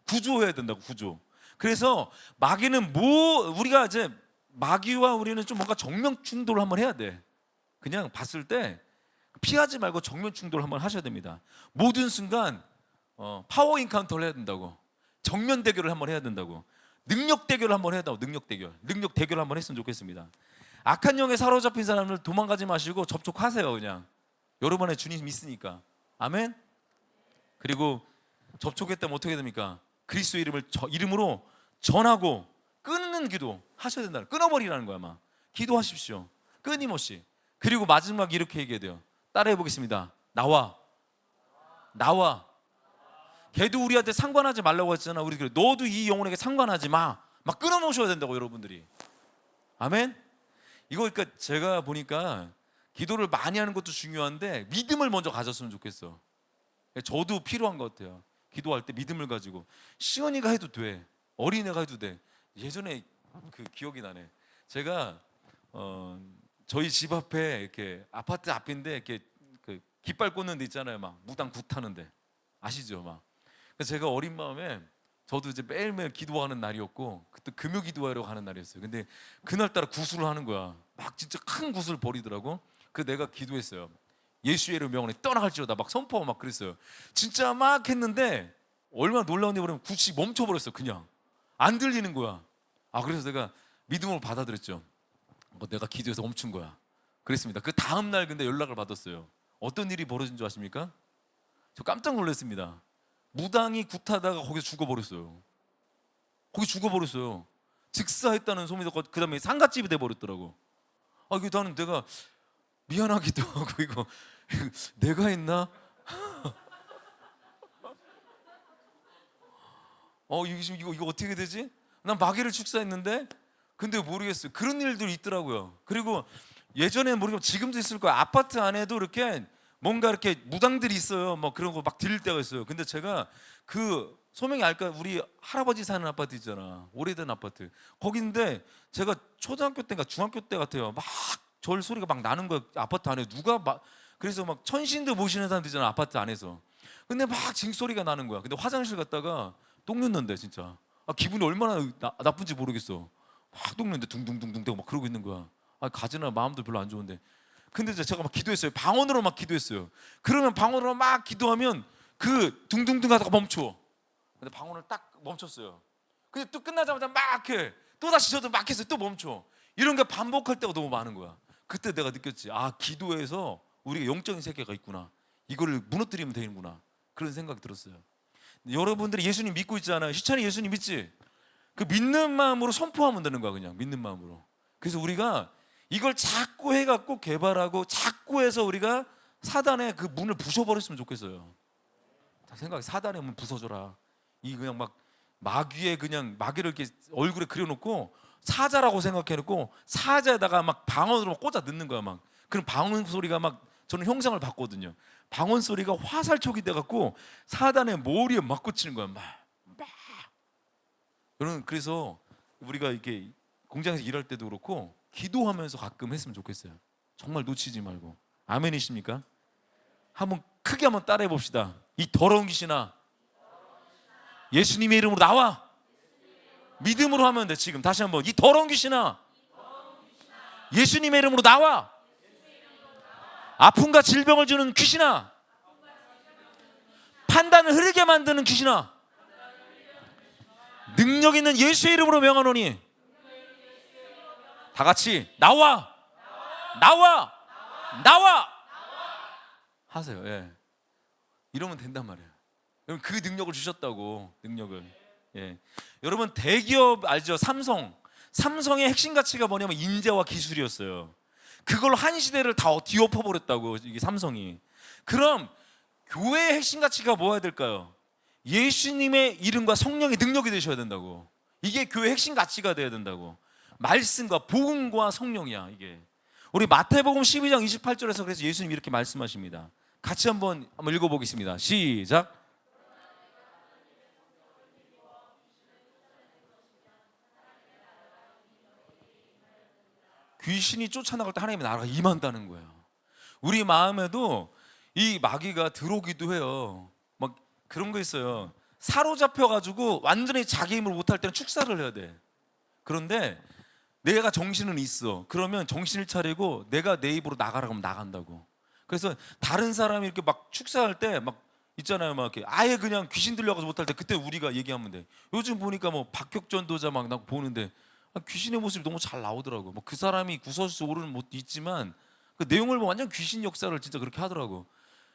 구조해야 된다고. 구조. 그래서 마귀는 우리가 이제 마귀와 우리는 좀 뭔가 정면 충돌을 한번 해야 돼. 그냥 봤을 때 피하지 말고 정면 충돌을 한번 하셔야 됩니다. 모든 순간 파워 인카운터를 해야 된다고. 정면 대결을 한번 해야 된다고. 능력 대결을 한번 해야 된다고. 능력 대결을 한번 했으면 좋겠습니다. 악한 영에 사로잡힌 사람을 도망가지 마시고 접촉하세요. 그냥 여러분의 주님 있으니까. 아멘. 그리고 접촉했다면 어떻게 됩니까? 그리스도 이름으로 전하고 끊는 기도 하셔야 된다. 끊어버리라는 거야. 막 기도하십시오. 끊임없이. 그리고 마지막 이렇게 얘기해야 돼요. 따라해 보겠습니다. 나와. 걔도 우리한테 상관하지 말라고 했잖아. 우리 그래. 너도 이 영혼에게 상관하지 마. 막 끊어놓으셔야 된다고, 여러분들이. 아멘. 이거 그러니까 제가 보니까 기도를 많이 하는 것도 중요한데 믿음을 먼저 가졌으면 좋겠어. 저도 필요한 것 같아요. 기도할 때 믿음을 가지고. 시원이가 해도 돼. 어린애가 해도 돼. 예전에 그 기억이 나네. 제가 저희 집 앞에 이렇게 아파트 앞인데 이렇게 그 깃발 꽂는 데 있잖아요. 막 무당 굿하는데 아시죠? 막. 그래서 제가 어린 마음에 저도 이제 매일매일 기도하는 날이었고 그때 금요 기도하러 가는 날이었어요. 근데 그날따라 구슬을 하는 거야. 막 진짜 큰 구슬 버리더라고. 그 내가 기도했어요. 예수의 이름 명원에 떠나갈지어다 막 선포하고 막 그랬어요. 진짜 막 했는데 얼마나 놀라운지 모르면 굿이 멈춰버렸어. 그냥 안 들리는 거야. 그래서 내가 믿음으로 받아들였죠. 내가 기도해서 멈춘 거야. 그랬습니다. 그 다음 날 근데 연락을 받았어요. 어떤 일이 벌어진 줄 아십니까? 저 깜짝 놀랐습니다. 무당이 굿하다가 거기서 죽어버렸어요. 즉사했다는 소문이 듣고 그 다음에 상갓집이 돼버렸더라고. 이거 나는 내가 미안하기도 하고 이거 내가 했나? 이거 어떻게 되지? 난 마귀를 축사했는데 근데 모르겠어요. 그런 일들이 있더라고요. 그리고 예전에 모르겠고 지금도 있을 거예요. 아파트 안에도 이렇게 뭔가 이렇게 무당들이 있어요. 뭐 그런 거 막 들릴 때가 있어요. 근데 제가 그 소명이 알까? 우리 할아버지 사는 아파트 있잖아. 오래된 아파트. 거긴데 제가 초등학교 때인가 중학교 때 같아요. 막 절 소리가 막 나는 거야. 아파트 안에 그래서 막 천신도 모시는 사람들 있잖아. 아파트 안에서. 근데 막 징소리가 나는 거야. 근데 화장실 갔다가 똥 넣는데 진짜. 기분이 얼마나 나쁜지 모르겠어. 막 똥 넣는데 둥둥둥둥 막 그러고 있는 거야. 가지나 마음도 별로 안 좋은데. 근데 제가 막 기도했어요. 방언으로 막 기도했어요. 그러면 방언으로 막 기도하면 그 둥둥둥 하다가 멈춰. 근데 방언을 딱 멈췄어요. 근데 또 끝나자마자 막 해. 또 다시 저도 막 해서 또 멈춰. 이런 게 반복할 때가 너무 많은 거야. 그때 내가 느꼈지. 기도에서 우리가 영적인 세계가 있구나. 이거를 무너뜨리면 되는구나. 그런 생각이 들었어요. 여러분들이 예수님 믿고 있잖아요. 희찬이 예수님 믿지? 그 믿는 마음으로 선포하면 되는 거야. 그냥 믿는 마음으로. 그래서 우리가 이걸 자꾸 해갖고 개발하고 자꾸 해서 우리가 사단의 그 문을 부숴버렸으면 좋겠어요. 생각해. 사단의 문 부숴줘라. 이 그냥 막 마귀를 이렇게 얼굴에 그려놓고 사자라고 생각해놓고 사자에다가 막 방언으로 꽂아 넣는 거야. 막 그럼 방언 소리가 막 저는 형상을 봤거든요. 방언 소리가 화살촉이 돼갖고 사단의 머리에 막 꽂히는 거야. 막. 여러분 그래서 우리가 이렇게 공장에서 일할 때도 그렇고 기도하면서 가끔 했으면 좋겠어요. 정말 놓치지 말고. 아멘이십니까? 크게 한번 따라해 봅시다. 이 더러운 귀신아, 예수님의 이름으로 나와. 믿음으로 하면 돼. 지금 다시 한번. 이 더러운 귀신아, 예수님의 이름으로 나와. 아픔과 질병을 주는 귀신아, 판단을 흐르게 만드는 귀신아, 능력 있는 예수의 이름으로 명하노니. 다 같이 나와, 나와, 나와 하세요. 예. 이러면 된단 말이에요. 여러분 그 능력을 주셨다고, 능력을. 예. 여러분 대기업 알죠? 삼성의 핵심 가치가 뭐냐면 인재와 기술이었어요. 그걸로 한 시대를 다 뒤엎어 버렸다고, 이게 삼성이. 그럼 교회의 핵심 가치가 뭐야 될까요? 예수님의 이름과 성령의 능력이 되셔야 된다고. 이게 교회의 핵심 가치가 돼야 된다고. 말씀과 복음과 성령이야, 이게. 우리 마태복음 12장 28절에서 그래서 예수님이 이렇게 말씀하십니다. 같이 한번 읽어보겠습니다. 시작. 귀신이 쫓아나갈 때 하나님의 나라가 임한다는 거예요. 우리 마음에도 이 마귀가 들어오기도 해요. 막 그런 거 있어요. 사로잡혀가지고 완전히 자기 힘으로 못할 때는 축사를 해야 돼. 그런데 내가 정신은 있어. 그러면 정신을 차리고 내가 내 입으로 나가라 그러면 나간다고. 그래서 다른 사람이 이렇게 막 축사할 때 막 있잖아요. 막 이렇게 아예 그냥 귀신 들려가지고 못할 때 그때 우리가 얘기하면 돼. 요즘 보니까 뭐 박혁전도자 막 나 보는데 귀신의 모습이 너무 잘 나오더라고. 뭐 그 사람이 구설수 오르는 것도 있지만 그 내용을 보면 완전 귀신 역사를 진짜 그렇게 하더라고.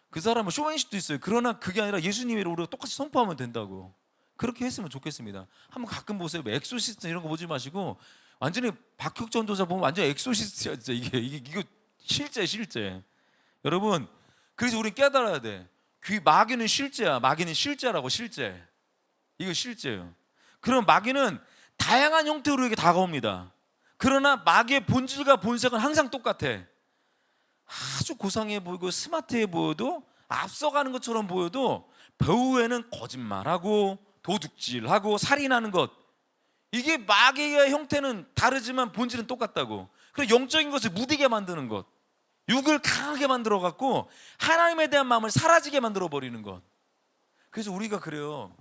그 사람은 쇼맨십도 있어요. 그러나 그게 아니라 예수님의 이름으로 우리가 똑같이 선포하면 된다고. 그렇게 했으면 좋겠습니다. 한번 가끔 보세요. 뭐 엑소시스트 이런 거 보지 마시고 완전히 박혁전도자 보면 완전 엑소시스트야 진짜. 이거 실제. 여러분 그래서 우리 깨달아야 돼. 마귀는 실제야. 마귀는 실제라고. 실제. 이거 실제예요. 그럼 마귀는 다양한 형태로 이게 다가옵니다. 그러나 마귀의 본질과 본색은 항상 똑같아. 아주 고상해 보이고 스마트해 보여도, 앞서가는 것처럼 보여도 배후에는 거짓말하고 도둑질하고 살인하는 것, 이게 마귀의 형태는 다르지만 본질은 똑같다고. 그리고 영적인 것을 무디게 만드는 것, 육을 강하게 만들어 갖고 하나님에 대한 마음을 사라지게 만들어 버리는 것. 그래서 우리가 그래요.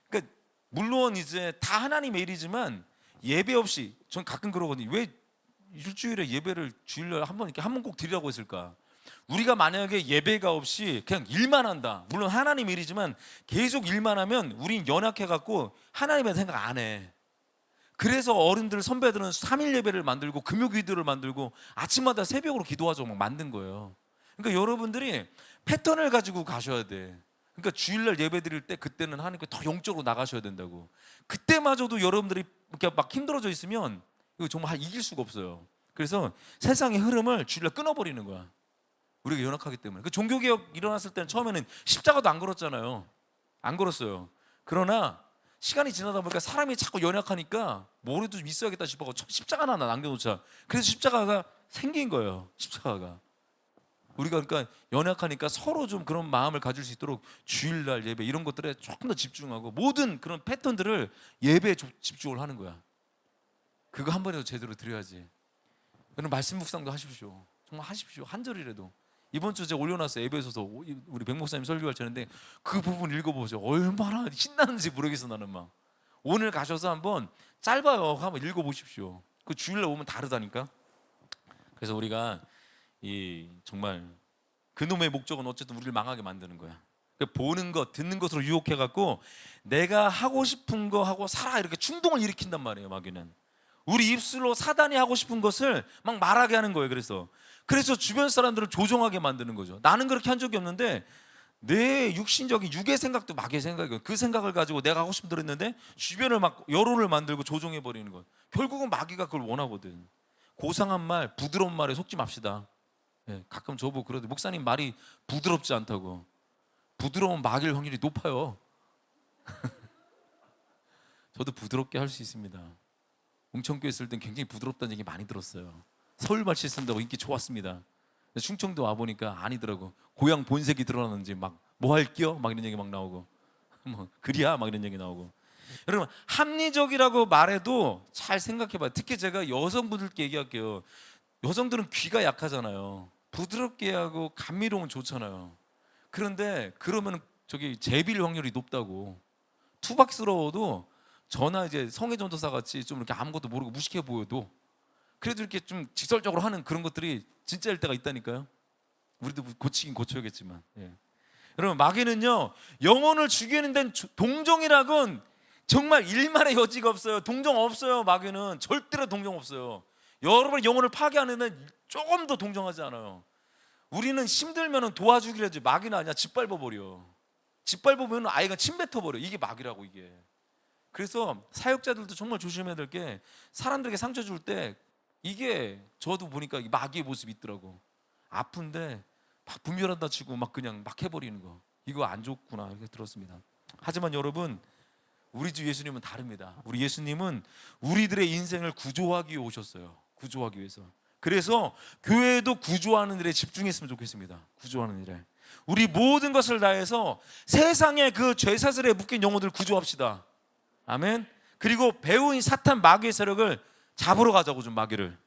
그러니까 물론 이제 다 하나님의 일이지만 예배 없이, 전 가끔 그러거든요. 왜 일주일에 예배를 주일날 한번 이렇게 한 번 꼭 드리라고 했을까? 우리가 만약에 예배가 없이 그냥 일만 한다. 물론 하나님 일이지만 계속 일만 하면 우린 연약해 갖고 하나님에 대한 생각 안 해. 그래서 어른들 선배들은 3일 예배를 만들고 금요 기도를 만들고 아침마다 새벽으로 기도하자고 막 만든 거예요. 그러니까 여러분들이 패턴을 가지고 가셔야 돼. 그러니까 주일날 예배 드릴 때 그때는 하나님께 더 영적으로 나가셔야 된다고. 그때마저도 여러분들이 이렇게 막 힘들어져 있으면 이거 정말 이길 수가 없어요. 그래서 세상의 흐름을 주일날 끊어버리는 거야. 우리가 연약하기 때문에. 그 종교개혁 일어났을 때는 처음에는 십자가도 안 걸었잖아요. 안 걸었어요. 그러나 시간이 지나다 보니까 사람이 자꾸 연약하니까 뭐라도 좀 있어야겠다 싶어서 십자가 하나 남겨놓자. 그래서 십자가가 생긴 거예요. 십자가가. 우리가 그러니까 연약하니까 서로 좀 그런 마음을 가질 수 있도록 주일날 예배 이런 것들에 조금 더 집중하고 모든 그런 패턴들을 예배에 집중을 하는 거야. 그거 한 번이라도 제대로 드려야지. 여러분 말씀 묵상도 하십시오. 정말 하십시오. 한 절이라도. 이번 주 제가 올려놨어요. 에베소서 우리 백 목사님 설교할 때인데 그 부분 읽어보세요. 얼마나 신나는지 모르겠어. 나는 막 오늘 가셔서 한번 짧아요. 한번 읽어보십시오. 그 주일날 오면 다르다니까. 그래서 우리가 이 정말 그놈의 목적은 어쨌든 우리를 망하게 만드는 거야. 보는 것, 듣는 것으로 유혹해갖고 내가 하고 싶은 거 하고 살아 이렇게 충동을 일으킨단 말이에요. 마귀는 우리 입술로 사단이 하고 싶은 것을 막 말하게 하는 거예요. 그래서 주변 사람들을 조종하게 만드는 거죠. 나는 그렇게 한 적이 없는데 내 육신적인 육의 생각도 마귀의 생각이에요. 그 생각을 가지고 내가 하고 싶은 대로 했는데 주변을 막 여론을 만들고 조종해 버리는 것. 결국은 마귀가 그걸 원하거든. 고상한 말, 부드러운 말에 속지 맙시다. 예, 가끔 저보고 그러더니 목사님 말이 부드럽지 않다고. 부드러운 마귀일 확률이 높아요. 저도 부드럽게 할 수 있습니다. 웅천교회 있을 땐 굉장히 부드럽다는 얘기 많이 들었어요. 서울말씨 쓴다고 인기 좋았습니다. 충청도 와보니까 아니더라고. 고향 본색이 드러나는지 막 뭐 할게요? 막 이런 얘기 막 나오고 뭐 그리야? 막 이런 얘기 나오고. 여러분 합리적이라고 말해도 잘 생각해봐요. 특히 제가 여성분들께 얘기할게요. 여성들은 귀가 약하잖아요. 부드럽게 하고 감미로우면 좋잖아요. 그런데 그러면 저기 제비일 확률이 높다고. 투박스러워도 저나 이제 성애전도사 같이 좀 이렇게 아무것도 모르고 무식해 보여도 그래도 이렇게 좀 직설적으로 하는 그런 것들이 진짜일 때가 있다니까요. 우리도 고치긴 고쳐야겠지만. 예. 여러분, 마귀는요 영혼을 죽이는 데는 동정이라곤 정말 일말의 여지가 없어요. 동정 없어요. 마귀는 절대로 동정 없어요. 여러분의 영혼을 파괴하는 데는 조금 더 동정하지 않아요. 우리는 힘들면 도와주기로 하지, 마귀는 아니야. 짓밟아버려. 짓밟으면 아이가 침 뱉어버려. 이게 마귀라고. 이게 그래서 사역자들도 정말 조심해야 될 게, 사람들에게 상처 줄 때 이게 저도 보니까 마귀의 모습이 있더라고. 아픈데 막 분별한다 치고 막 그냥 막 해버리는 거, 이거 안 좋구나 이렇게 들었습니다. 하지만 여러분, 우리 주 예수님은 다릅니다. 우리 예수님은 우리들의 인생을 구조하기 위해 오셨어요. 구조하기 위해서. 그래서 교회도 구조하는 일에 집중했으면 좋겠습니다. 구조하는 일에 우리 모든 것을 다해서 세상의 그 죄사슬에 묶인 영혼들을 구조합시다. 아멘. 그리고 배후인 사탄 마귀의 세력을 잡으러 가자고. 좀 마귀를.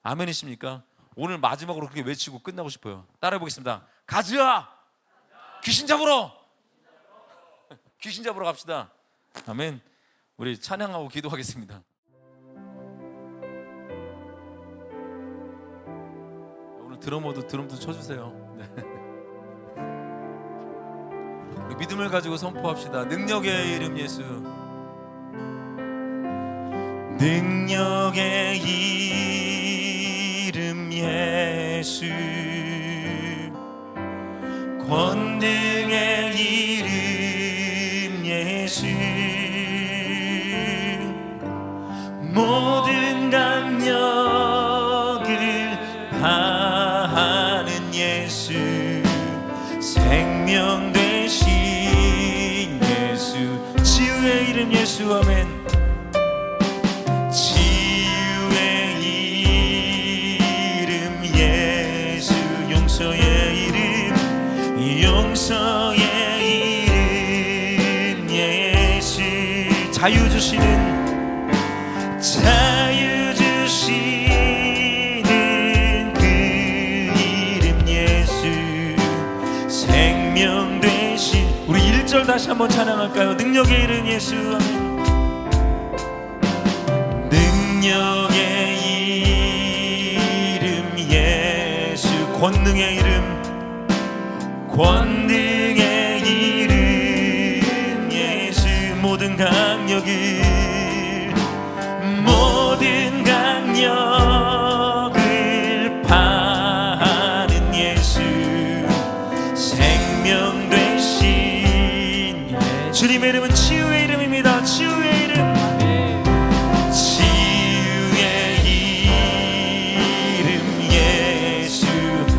아멘이십니까? 오늘 마지막으로 그렇게 외치고 끝나고 싶어요. 따라해 보겠습니다. 가즈아, 귀신 잡으러. 귀신 잡으러 갑시다. 아멘. 우리 찬양하고 기도하겠습니다. 오늘 드럼도 쳐주세요. 네. 우리 믿음을 가지고 선포합시다. 능력의 이름 예수. 능력의 이름 예수, 권능의 이름 예수, 모든 강력을 파하는 예수, 생명 되신 예수, 치유의 이름 예수. 아멘. 용서의 이름 예수, 자유 주시는 그 이름 예수, 생명 되신. 우리 1절 다시 한번 찬양할까요? 능력의 이름 예수. 아멘. 능력의 이름 예수, 권능의 이름, 권능의 이름 예수, 모든 강력을 파하는 예수, 생명 되신 예수. 주님의 이름은 치유의 이름입니다. 치유의 이름. 치유의 이름 예수.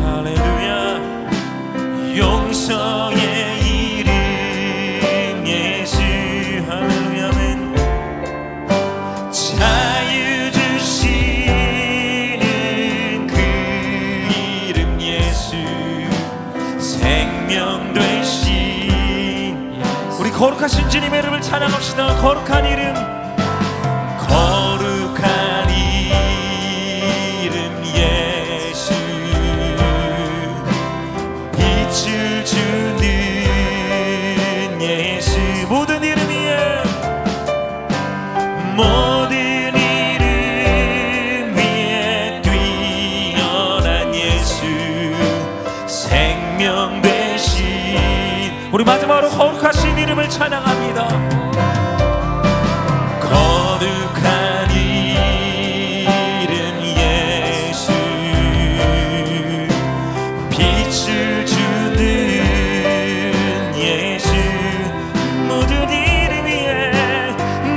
할렐루야. 용서의 이름 예수. 할렐루야. 아멘. 자유 주시는 그 이름 예수, 생명 되신 예수. 우리 거룩하신 주님의 이름을 찬양합시다. 거룩한 이름, 거룩한 이름 예수, 빛을 주는 예수, 모든 이름 위에, 모든 이름 위에 뛰어난 예수, 생명 되신. 우리 마지막으로 거룩하신 이름을 찬양합니다. 거룩한 이름 예수, 빛을 주는 예수, 모든 이름 위에,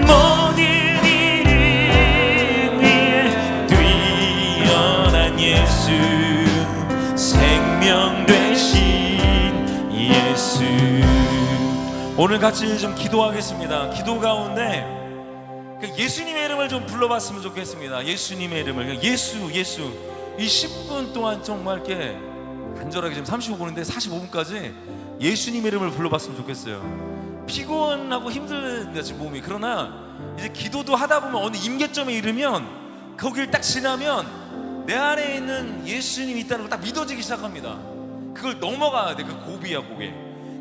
모든 이름 위에 뛰어난 예수, 생명 되신 예수. 오늘 같이 좀 기도하겠습니다. 기도 가운데 예수님의 이름을 좀 불러봤으면 좋겠습니다. 예수님의 이름을. 예수. 이 10분 동안 정말 이렇게 간절하게 지금 35분인데 45분까지 예수님의 이름을 불러봤으면 좋겠어요. 피곤하고 힘들다 지금 몸이. 그러나 이제 기도도 하다 보면 어느 임계점에 이르면, 거길 딱 지나면 내 안에 있는 예수님이 있다는 걸 딱 믿어지기 시작합니다. 그걸 넘어가야 돼. 그 고비야, 그게.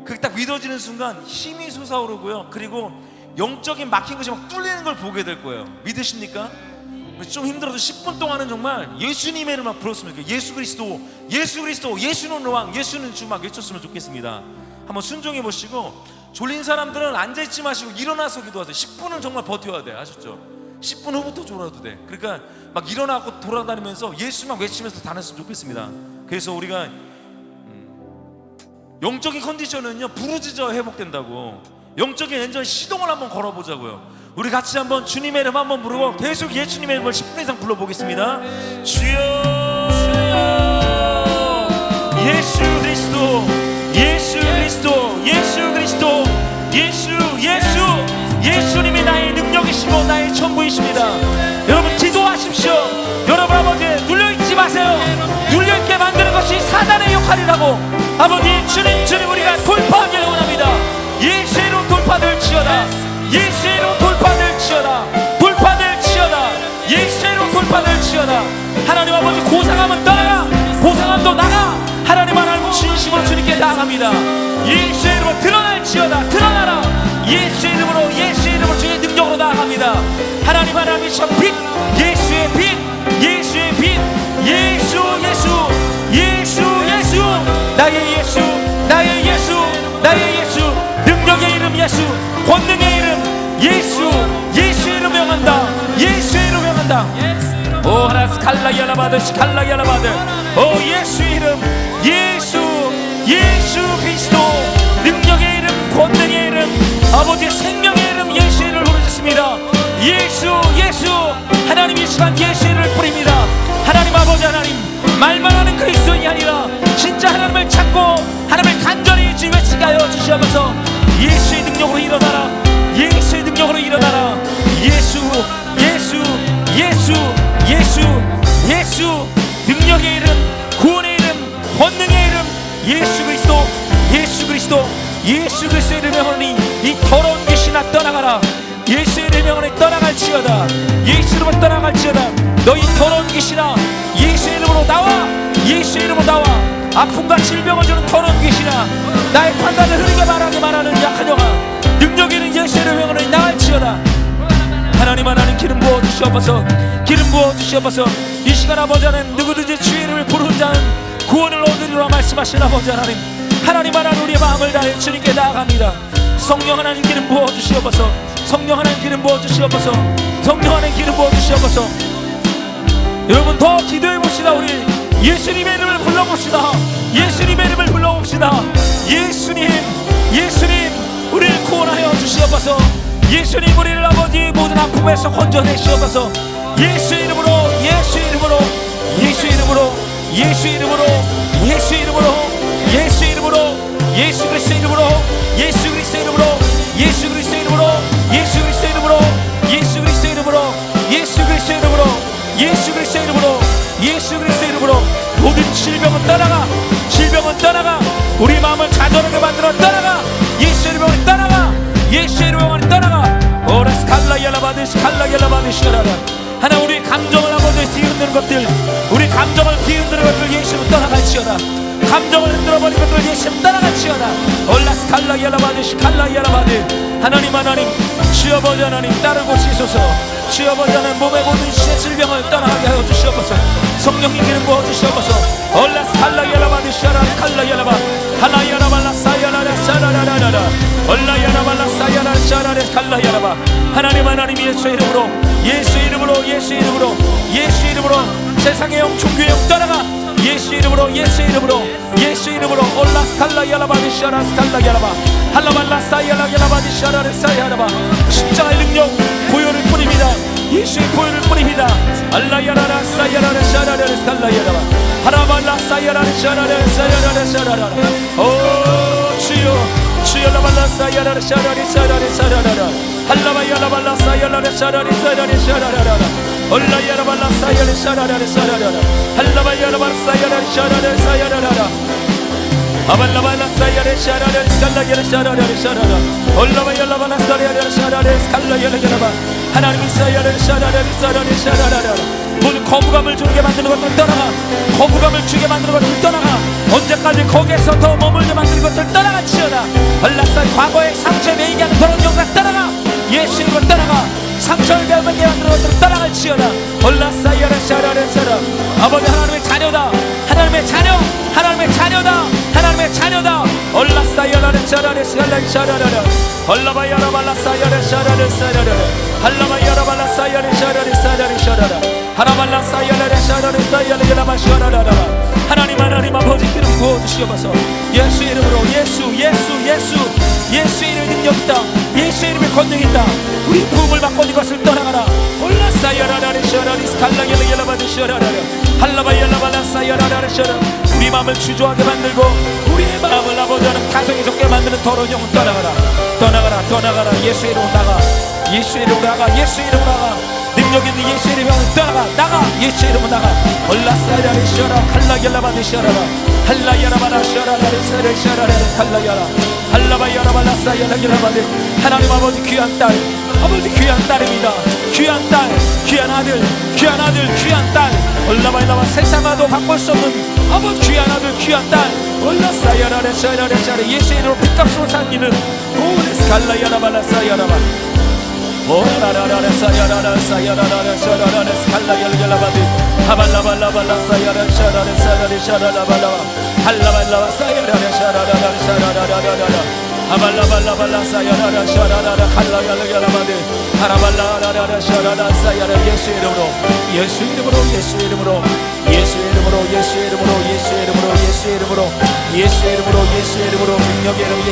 그게 딱 믿어지는 순간 힘이 솟아오르고요. 그리고 영적인 막힌 것이 막 뚫리는 걸 보게 될 거예요. 믿으십니까? 좀 힘들어도 10분 동안은 정말 예수님의 이름만 불렀으면 좋겠어요. 예수 그리스도, 예수는 왕, 예수는 주 막 외쳤으면 좋겠습니다. 한번 순종해 보시고, 졸린 사람들은 앉아있지 마시고 일어나서 기도하세요. 10분은 정말 버텨야 돼. 아셨죠? 10분 후부터 졸아도 돼. 그러니까 막 일어나고 돌아다니면서 예수만 외치면서 다녔으면 좋겠습니다. 그래서 우리가 영적인 컨디션은요, 부르짖어 회복된다고. 영적인 엔전 시동을 한번 걸어보자고요. 우리 같이 한번 주님의 이름 한번 부르고 계속 예수님의 이름을 10분 이상 불러보겠습니다. 주여, 예수 그리스도, 예수 그리스도, 예수 그리스도, 예수님이 나의 능력이시고 나의 전부이십니다. 여러분 기도하십시오. 여러분 아버지 눌려있지 마세요. 눌려있게 만드는 것이 사단의 역할이라고. 아버지 주님 우리가 돌파하기를 원합니다. 예수의 이름 돌파될 지어다. 예수의 이름 돌파될 지어다. 돌파될 지어다. 예수의 이름 돌파될 지어다. 하나님 아버지 고상함은 떠나가. 고상함도 나가. 하나님 하나님 진심으로 주님께 나아갑니다. 예수의 이름으로 드러날 지어다. 드러나라. 예수의 이름으로, 예수의 이름으로 주의 능력으로 나아갑니다. 하나님 하나님의 빛, 예수의 빛, 예수의 빛, 예수 나의 예수, 나의 예수, 나의 예수, 능력의 이름 예수, 권능의 이름 예수, 예수의 이름 명한다. 예수의 이름 명한다. 오 하나스 칼라야라바드 시칼라야라바드. 오 예수의 이름, 예수 그리스도, 능력의 이름, 권능의 이름, 아버지의 생명의 이름 예수의 이름을 부르셨습니다. 예수 하나님 이 시간 예수의 이름을 뿌립니다. 하나님 아버지 하나님, 말만 하는 그리스도인이 아니라 진짜 하나님을 찾고 하나님을 간절히 외치게 하여 주시면서 예수의 능력으로 일어나라. 예수의 능력으로 일어나라. 예수 능력의 이름, 구원의 이름, 권능의 이름 예수 그리스도의 이름에 하니 이 더러운 귀신아 떠나가라. 예수의 이름에 하니 떠나갈지어다. 예수 이름으로 떠나갈지어다. 너희 더러운 귀신아 예수의 이름으로 나와. 예수의 이름으로 나와. 아픔과 질병을 주는 더러운 귀신아, 나의 판단을 흐리게 말하는 약한 영아, 능력이 있는 예수의 이름에 하니 나갈지어다. 하나님 기름 부어주시옵소서. 기름 부어주시옵소서. 이 시간 아버지 하나님, 누구든지 주의 이름을 부르는 자는 구원을 얻으리라 말씀하신 아버지 하나님, 하나님 우리의 마음을 다해 주님께 나아갑니다. 성령 하나님 기름 부어주시옵소서. 성령 하나님 기름 부어주시옵소서. 성령 하나님 기름 부어주시옵소서. 여러분 더 기도해봅시다. 우리 예수님의 이름을 불러봅시다. 예수님의 이름을 불러봅시다. 예수님 우리를 구원하여 주시옵소서. 예수님 우리를 아버지 모든 아픔에서 건져내시옵소서. 예수의 이름으로, 예수의 이름으로, 예수의 이름으로, 예수의 이름으로, 예수의 이름으로, 예수의 이름으로, 예수 그리스도의 이름으로, 예수 그리스도의 이름으로, 예수 그리스도의 이름으로, 예수 그리스도의 이름으로, 예수 그리스도의 이름으로, 예수 그리스도의 이름으로, 예수 그리스도의 이름으로, 예수 그리스도의 이름으로 모든 질병은 떠나가. 질병은 떠나가. 우리 마음을 가져오게 만들어 떠나가. 예수의 이름으로 떠나가. 예수의 이름으로 떠나가. 오라스 칼라야라바드시 칼라야라바드시라라. 하나 우리 감정을 아버지 뒤흔드는 것들, 우리 감정을 뒤흔드는 것들 예수로 떠나갈지어다. 감정을 흔들어버린 것들 예수로 떠나갈지어다. 올라스 칼라야라바드시 칼라야라바드. 하나님 주여 아버지 하나님 따르고 지소서. 주여 아버지 하나님 몸의 모든 신의 질병을 떠나가게 하여 주시옵소서. 성령님 기름 부어주시옵소서. 올라스 칼라야라바드시아라 칼라야라바 하나야라발라 사야라라 사라라라라 올라야라발라 사야라 사라라 칼라야라바. 하나님 예수의 이름으로, 예수의 이름으로, 예수의 이름으로, 예수의 이름으로 세상의 영 종교의 영 떠나가. 예수의 이름으로, 예수의 이름으로, 예수의 이름으로 올라스 칼라야라바드시아라 칼라야라바 할라발라 사야라야라바디 샤라레 사야라바. 십자가의 능력 보혈을 뿌립니다. 예수의 보혈을 뿌립니다. 알라야라라 사야라레 샤라레 칼라야라바 하라발라 사야라레 샤라레 사야라레 샤라라. 오 주여 라발라 사야라레 샤라레 사라레 사라라라 할라바야라발라 사야라레 샤라레 사라레 샤라라라 올라야라발라 사야레 샤라레 사라라라 할라바야라발라 사야라레 샤라레 사야라라라 아발라발라 사야레 샤라레 스칼라야레 샤라레 샤라라 올라바야라발라 사야레 샤라레 스칼라야레 샤라바. 하나님이 사야레 샤라레 사라레 샤라라라. 모든 거부감을 주게 만드는 것들 떠나가. 거부감을 주게 만드는 것들 떠나가. 언제까지 거기에서 더 머물게 만드는 것들 떠나가치어다. 얼라싸이 과거의 상처에 매이게 하는 더러운 영광 떠나가. 예수 이름으로 떠나가. 상처를 매게 만드는 것들 떠나가치어다. 얼라싸이야레 샤라레 샤라. 아버지 하나님의 자녀다. 하나님의 자녀, 하나님의 자녀다. 하나님의 자녀다. 얼라싸이야레 샤라레 샤라레 샤라레 샤라라라 할라바야라 발라사야레 샤라레 샤라라라 할라바야라 발라사야레 샤라레 샤라레 샤라라 하라발라사야레 샤라레 사야레 야라바 샤라라라 하나님 아버지 기름 부어주시옵소서. 예수의 이름으로 예수의 이름의 능력 있다. 예수의 이름의 권능 있다. 우리 부흥을 받고 이것을 떠나가라. 올라사야라라레 샤라레 스칼라야레 야라바드 샤라라라 할라바야라바라 사야라라레 샤라 우리 마음을 주저하게 만들고 우리의 마음을 아버지 하나님 가정에 좁게 만드는 더러운 영혼 떠나가라. 예수의 이름으로 나가. 예수의 이름으로 나가. 능력 있는 예수의 이름으로 나가. 예수의 이름으로 나가. 올라사야라레 샤라 할라야라바드 샤라라 할라야라바라 샤라라레 샤라라레 할라야라 할라바야라바라 사야라야라바드 하나님 아버지 귀한 딸 아버지 귀한 딸입니다. 귀한 딸, 귀한 아들, 귀한 딸. 올라바이라바 세상과도 바꿀 수 없는 아버지 귀한 아들, 귀한 딸. 올라사야라레 샤라레 샤라 예수의 이름으로 핏값으로 살리는 오레스 갈라야라발라 사야라바. 오라라라라 사야라라 사야라라 샤라라레 스칼라야라바디 하발라발라발라 사야라 샤라레 사라레 샤라라발라바 할라발라바 사야라레 샤라라라 샤라라라라라 하발라발라발라 사야라라 샤라라라 칼라야라야라바디 하라발라라라 샤라라 사야라 예수의 이름으로 능력의 이름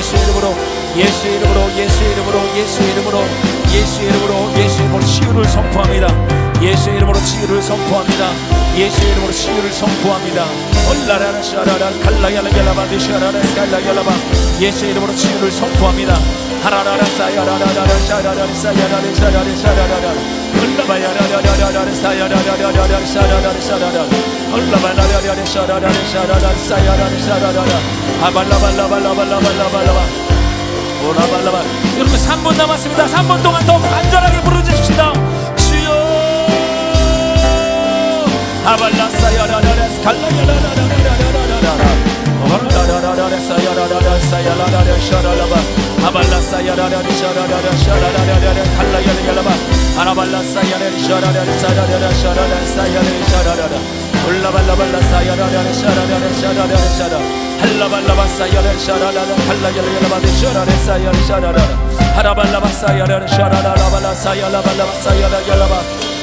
예수의 이름으로 치유를 선포합니다. 예수의 이름으로 치유를 선포합니다. 예수의 이름으로 치유를 선포합니다. 올라라라 샤라라 칼라야라야라바디 샤라라 스칼라야라바 예수의 이름으로 치유를 선포합니다. 하라라라 사야라라라 샤라라 사야라라 샤라라 샤라라라 올라바야라라라라 사야라라라라 샤라라 샤라라 올라바라라라 샤라라 샤라라 사야라라 샤라라라 하발라발라발라발라발라발라바 오라발라바 여러분 3분 남았습니다. 3분 동안 더 간절하게 부르짖읍시다. 주여 하발라사야라라라 스칼라야라라라라라라라 오라라라라라 사야라라라 사야라라라 샤라라바 하발라사야라라 샤라라라 샤라라라라 칼라야라야라바 하라발라사야라라 샤라라라 사야라라 샤라라라 사야라라 샤라라라 올라발라발라 사야라라 샤라라라 샤라라라 샤라 할라발라바 사야라라 샤라라라 칼라야라야라바데 샤라라라 사야라라 샤라라라 하라발라바 사야라라 샤라라라발라 사야라발라바 사야라야라바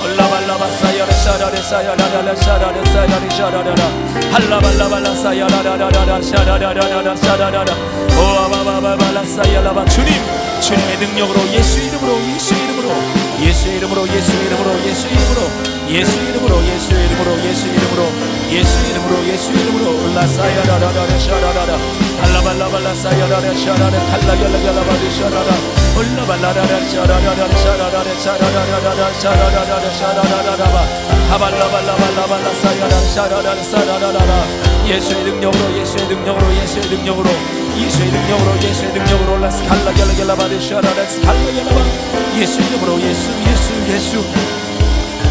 올라발라바 사야라라 샤라라라 사야라라라 샤라라라 사야라라 샤라라라 할라발라발라 사야라라라라 샤라라라라 샤라라라 오아바바바발라 사야라바 주님의 능력으로 예수의 이름으로 올라사야라라라 샤라라라 할라발라발라 사야라라 샤라라 칼라야라야라바디 샤라라 올라발라라라 샤라라라 샤라라라 샤라라라라 샤라라라 샤라라라바 하발라발라발라발라 사야라라 샤라라라 사라라라라 예수의 능력으로 올라스 칼라야라야라바디 샤라라 칼라야라바 예수의 이름으로 예수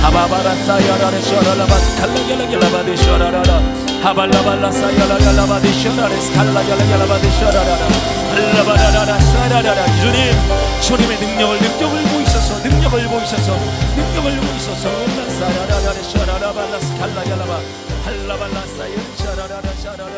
하바바라 사야라라 샤라라바 칼라야라야라바디 샤라라라 하발라발라 사야라야라바디 샤라레스 칼라야라야라바디 샤라라라 할라바라라라 사라라라 주님의 능력을 보이셔서 사라라라라 샤라라발라 칼라야라바 할라발라 사야라라라 샤라라